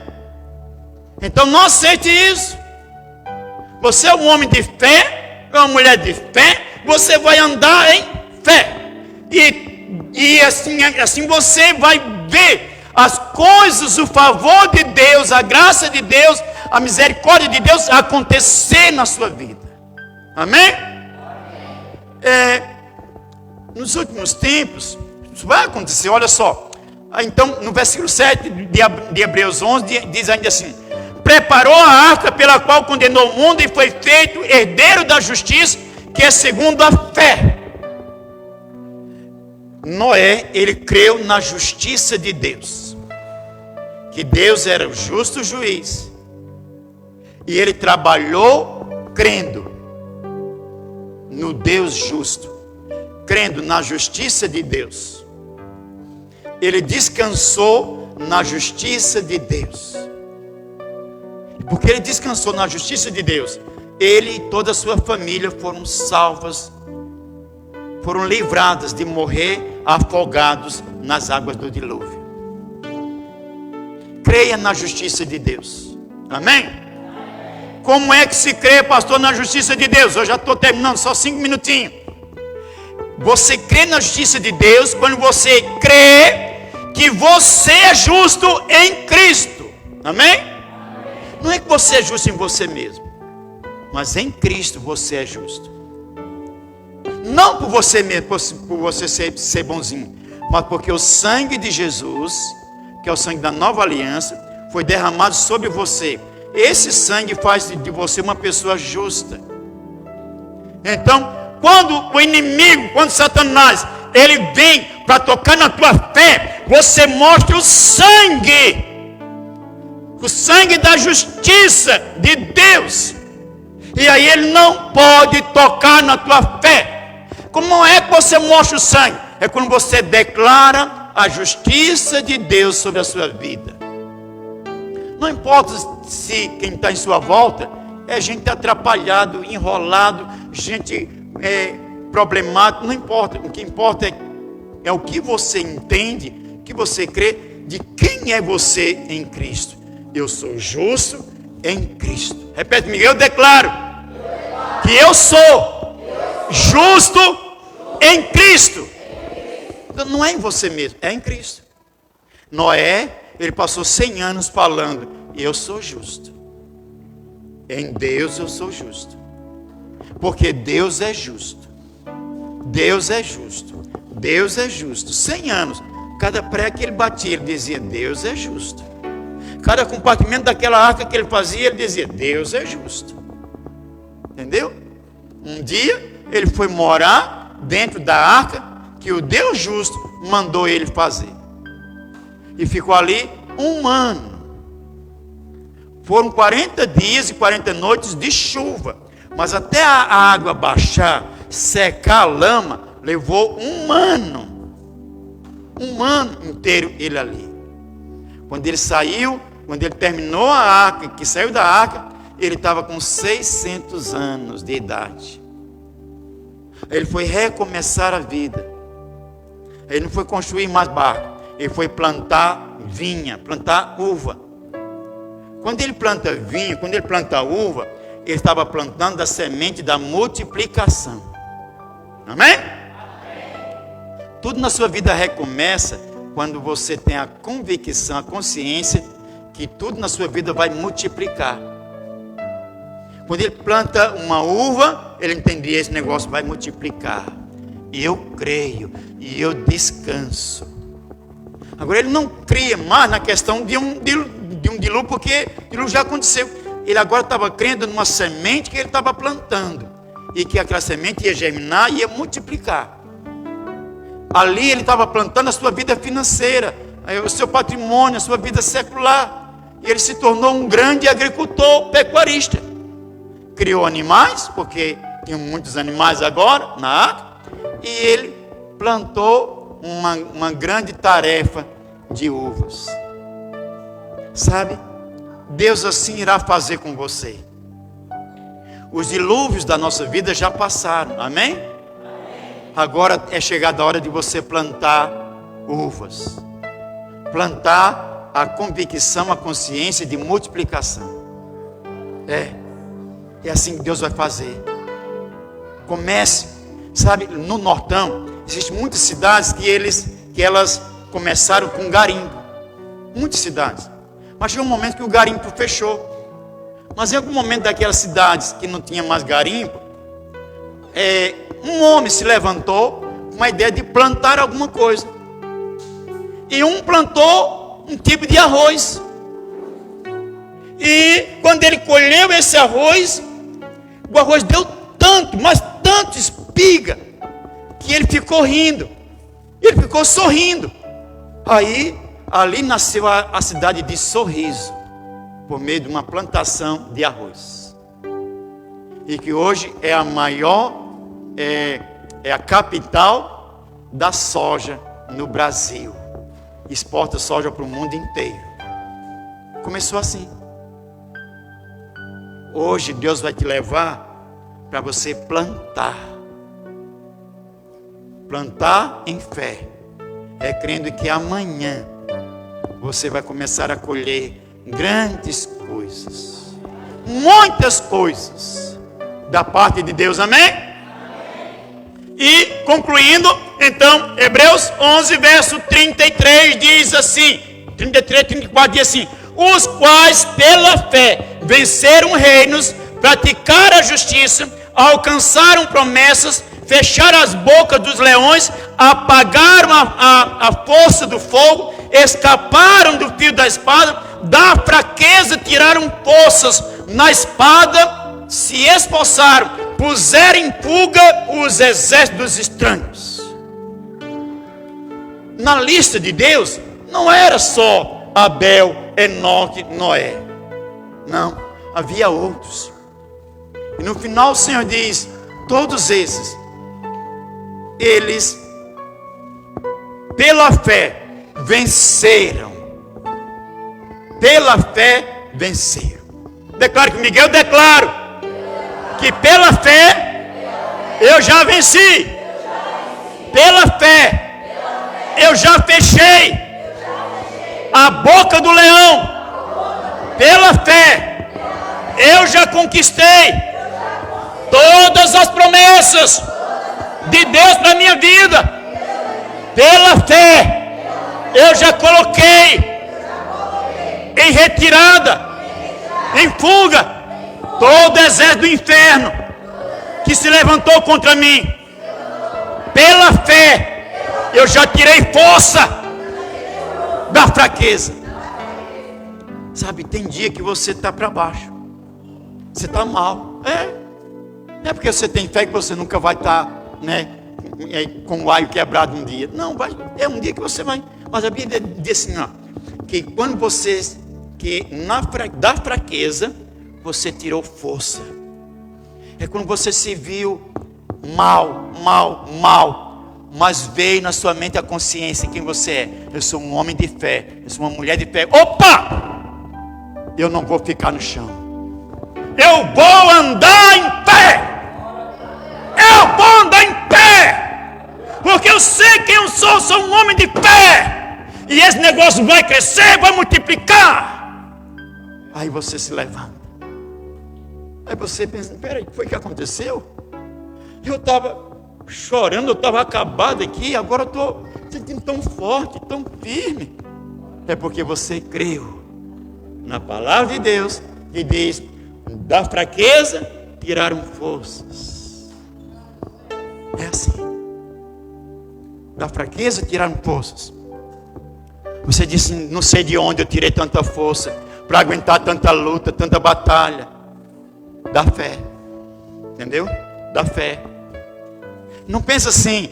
Então não aceite isso. Você é um homem de fé, é uma mulher de fé, você vai andar em fé. E assim você vai ver as coisas, o favor de Deus, a graça de Deus, a misericórdia de Deus acontecer na sua vida. Amém? Nos últimos tempos, isso vai acontecer, olha só. Então, no versículo 7 de Hebreus 11, diz ainda assim: preparou a arca pela qual condenou o mundo e foi feito herdeiro da justiça, que é segundo a fé. Noé, ele creu na justiça de Deus, que Deus era o justo juiz, e ele trabalhou crendo no Deus justo, crendo na justiça de Deus. Ele descansou na justiça de Deus. Porque ele descansou na justiça de Deus, ele e toda a sua família foram salvos foram livradas de morrer afogados nas águas do dilúvio. Creia na justiça de Deus. Amém? Como é que se crê, pastor, na justiça de Deus? Eu já estou terminando, só 5 minutinhos. Você crê na justiça de Deus quando você crê que você é justo em Cristo. Amém? Não é que você é justo em você mesmo, mas em Cristo você é justo. Não por você mesmo, por você ser bonzinho, mas porque o sangue de Jesus, que é o sangue da nova aliança, foi derramado sobre você. Esse sangue faz de você uma pessoa justa. Então, quando o inimigo, quando Satanás, ele vem para tocar na tua fé, você mostra o sangue da justiça de Deus. E aí ele não pode tocar na tua fé. Como é que você mostra o sangue? É quando você declara a justiça de Deus sobre a sua vida. Não importa se quem está em sua volta é gente atrapalhado, enrolado, gente problemática, não importa. O que importa é o que você entende, o que você crê, de quem é você em Cristo. Eu sou justo em Cristo. Repete comigo, eu declaro que eu sou justo em Cristo. Então, não é em você mesmo, é em Cristo. Noé, ele passou 100 anos falando, eu sou justo. Em Deus eu sou justo. Porque Deus é justo. Deus é justo. Deus é justo. 100 anos. Cada pré que ele batia, ele dizia, Deus é justo. Cada compartimento daquela arca que ele fazia, ele dizia, Deus é justo. Entendeu? Um dia, ele foi morar dentro da arca que o Deus justo mandou ele fazer. E ficou ali 1 ano. Foram 40 dias e 40 noites de chuva. Mas até a água baixar, secar a lama, levou 1 ano. 1 ano inteiro ele ali. Quando ele saiu, quando ele terminou a arca, que saiu da arca, ele estava com 600 anos de idade. Ele foi recomeçar a vida. Ele não foi construir mais barco. Ele foi plantar vinha, plantar uva. Quando ele planta vinho, quando ele planta uva, ele estava plantando a semente da multiplicação. Amém? Amém? Tudo na sua vida recomeça quando você tem a convicção, a consciência que tudo na sua vida vai multiplicar. Quando ele planta uma uva, ele entendia, esse negócio vai multiplicar. E eu creio, e eu descanso. Agora ele não cria mais na questão de um dilúvio, porque o dilúvio já aconteceu. Ele agora estava crendo numa semente que ele estava plantando. E que aquela semente ia germinar e ia multiplicar. Ali ele estava plantando a sua vida financeira, o seu patrimônio, a sua vida secular. E ele se tornou um grande agricultor pecuarista. Criou animais, porque tinha muitos animais agora na arca. E ele plantou uma grande tarefa de uvas. Sabe? Deus assim irá fazer com você. Os dilúvios da nossa vida já passaram, amém? Amém. Agora é chegada a hora de você plantar uvas. Plantar a convicção, a consciência de multiplicação. É assim que Deus vai fazer. Comece, sabe, no Nortão, existem muitas cidades que elas começaram com garimpo. Muitas cidades. Mas chegou um momento que o garimpo fechou. Mas em algum momento daquelas cidades que não tinha mais garimpo, um homem se levantou com a ideia de plantar alguma coisa. E plantou um tipo de arroz. E quando ele colheu esse arroz, o arroz deu tanto, mas tanto espiga, que ele ficou rindo. Ele ficou sorrindo. Aí, ali nasceu a cidade de Sorriso, por meio de uma plantação de arroz. E que hoje é a maior, é a capital da soja no Brasil. Exporta soja para o mundo inteiro. Começou assim. Hoje Deus vai te levar para você plantar. Plantar em fé é crendo que amanhã você vai começar a colher grandes coisas, muitas coisas da parte de Deus, amém? E concluindo, então, Hebreus 11, verso 33 diz assim, 33, 34 diz assim: os quais pela fé venceram reinos, praticaram a justiça, alcançaram promessas, fecharam as bocas dos leões, apagaram a força do fogo, escaparam do fio da espada, da fraqueza tiraram forças na espada, se esforçaram, puseram em fuga os exércitos estranhos. Na lista de Deus não era só Abel, Enoque, Noé. Não, havia outros. E no final o Senhor diz: todos esses, eles pela fé venceram. Pela fé venceram. Declaro comigo, eu declaro que pela fé eu já venci. Pela fé eu já fechei a boca do leão. Pela fé eu já conquistei todas as promessas de Deus para minha vida. Pela fé eu já coloquei em retirada, em fuga, todo exército do inferno que se levantou contra mim. Pela fé eu já tirei força da fraqueza. Sabe, tem dia que você está para baixo, você está mal. Não é porque você tem fé que você nunca vai estar, com o alho quebrado um dia. Não, é um dia que você vai. Mas a Bíblia diz assim, que quando da fraqueza você tirou força. É quando você se viu mal, mas veio na sua mente a consciência quem você é. Eu sou um homem de fé, eu sou uma mulher de fé. Opa! Eu não vou ficar no chão. Eu vou andar em pé. Eu vou andar em pé. Porque eu sei quem eu sou um homem de fé. E esse negócio vai crescer, vai multiplicar. Aí você se levanta. Aí você pensa, peraí, o que foi que aconteceu? Eu estava chorando, eu estava acabado aqui, agora eu estou sentindo tão forte, tão firme. É porque você creu na palavra de Deus, que diz, da fraqueza tiraram forças. É assim. Da fraqueza tiraram forças. Você disse, não sei de onde eu tirei tanta força para aguentar tanta luta, tanta batalha. Da fé. Entendeu? Da fé. Não pensa assim,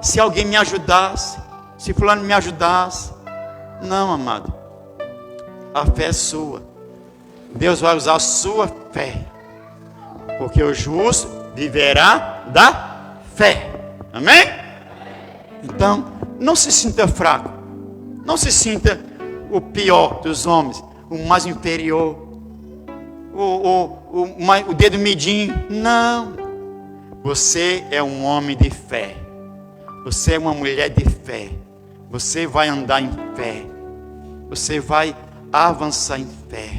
se alguém me ajudasse, se fulano me ajudasse. Não, amado. A fé é sua. Deus vai usar a sua fé. Porque o justo viverá da fé. Amém? Então, não se sinta fraco. Não se sinta o pior dos homens, o mais inferior, o dedo midinho. Não. Você é um homem de fé. Você é uma mulher de fé. Você vai andar em fé. Você vai avançar em fé.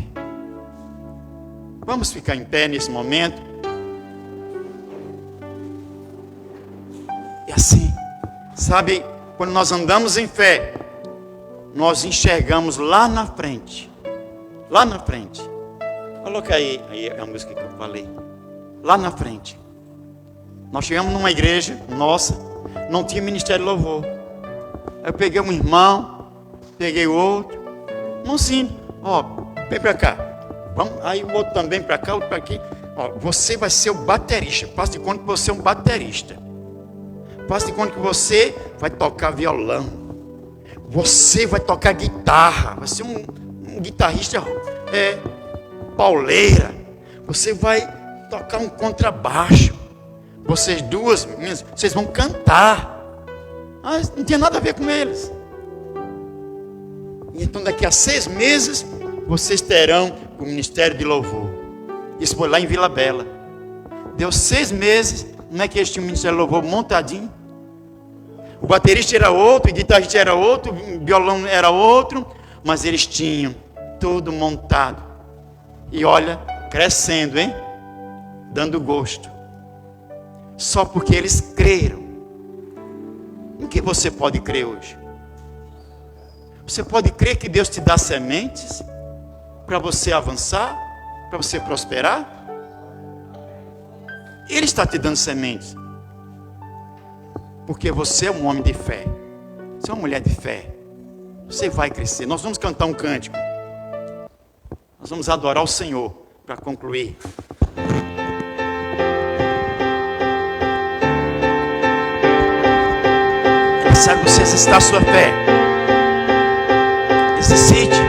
Vamos ficar em pé nesse momento. E assim, sabe, quando nós andamos em fé, nós enxergamos lá na frente. Lá na frente. Coloca aí a música que eu falei. Lá na frente. Nós chegamos numa igreja nossa, não tinha ministério de louvor. Eu peguei um irmão, peguei outro. Mocinho, vem pra cá. Vamos, aí o outro também pra cá, outro pra aqui. Você vai ser o baterista. Faça de conta que você é um baterista. Faça de conta que você vai tocar violão. Você vai tocar guitarra. Vai ser um guitarrista pauleira. Você vai tocar um contrabaixo. Vocês duas meninas, vocês vão cantar. Não tinha nada a ver com eles. Então daqui a 6 meses vocês terão o ministério de louvor. Isso foi lá em Vila Bela. Deu 6 meses. Não é que eles tinham o ministério de louvor montadinho? baterista era outro, o guitarrista era outro, o violão era outro, mas eles tinham tudo montado. E olha, crescendo, hein? Dando gosto. Só porque eles creram. Em que você pode crer hoje? Você pode crer que Deus te dá sementes para você avançar, para você prosperar? Ele está te dando sementes. Porque você é um homem de fé. Você é uma mulher de fé. Você vai crescer. Nós vamos cantar um cântico. Nós vamos adorar o Senhor para concluir. Sabe, você exercitar a sua fé. Exercite.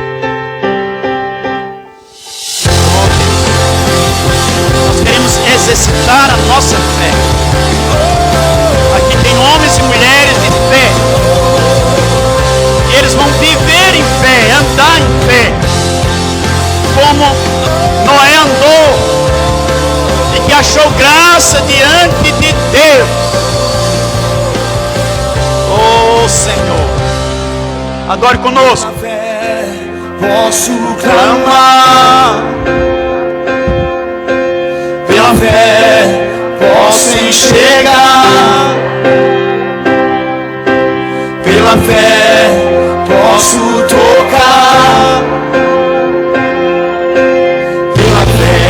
Nós queremos exercitar a nossa fé. Aqui tem homens e mulheres de fé. Eles vão viver em fé, andar em fé. Como Noé andou. E que achou graça diante de Deus. Oh Senhor, adore conosco. Pela fé posso clamar, pela fé posso enxergar, pela fé posso tocar, pela fé.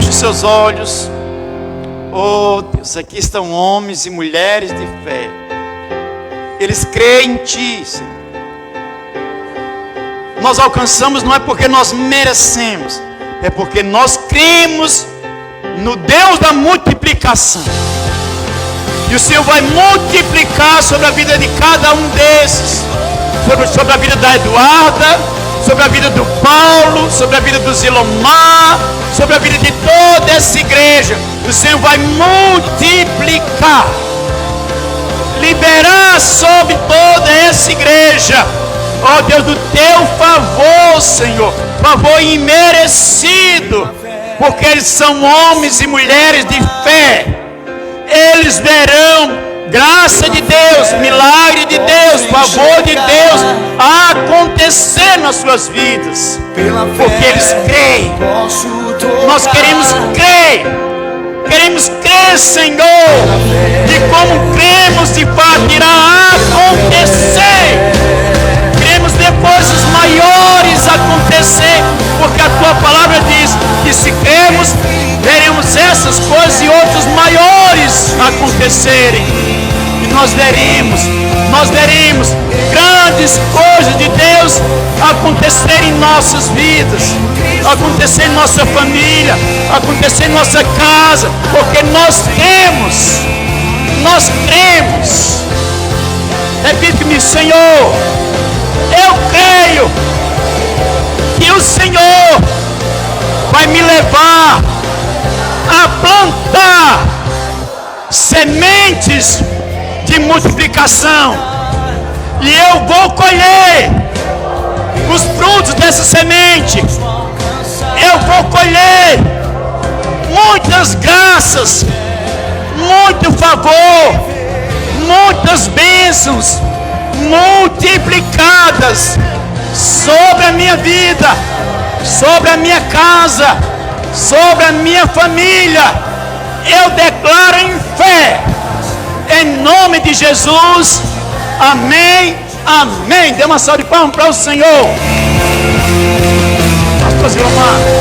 Seus olhos. Oh Deus, aqui estão homens e mulheres de fé. Eles creem em Ti, Senhor. Nós alcançamos não é porque nós merecemos, é porque nós cremos no Deus da multiplicação. E o Senhor vai multiplicar sobre a vida de cada um desses, sobre a vida da Eduarda, sobre a vida do Paulo, sobre a vida do Zilomar, sobre a vida de toda essa igreja. O Senhor vai multiplicar, liberar sobre toda essa igreja, ó Deus, do Teu favor, Senhor, favor imerecido, porque eles são homens e mulheres de fé. Eles verão graça de Deus, milagre de Deus, favor de Deus acontecer nas suas vidas, porque eles creem. Nós queremos crer, Senhor, e como cremos de fato irá acontecer. Queremos ver coisas maiores acontecer, porque a tua palavra diz que se cremos, veremos essas coisas e outras maiores acontecerem. E nós veremos grandes coisas de Deus acontecer em nossas vidas, acontecer em nossa família, acontecer em nossa casa, porque nós cremos. Repite-me, Senhor, eu creio que o Senhor vai me levar a plantar sementes de multiplicação, e eu vou colher os frutos dessa semente. Eu vou colher muitas graças, muito favor, muitas bênçãos multiplicadas sobre a minha vida, sobre a minha casa, sobre a minha família. Eu declaro em fé, em nome de Jesus. Amém, amém. Dê uma salva de palmas para o Senhor. Pastor Zilomar.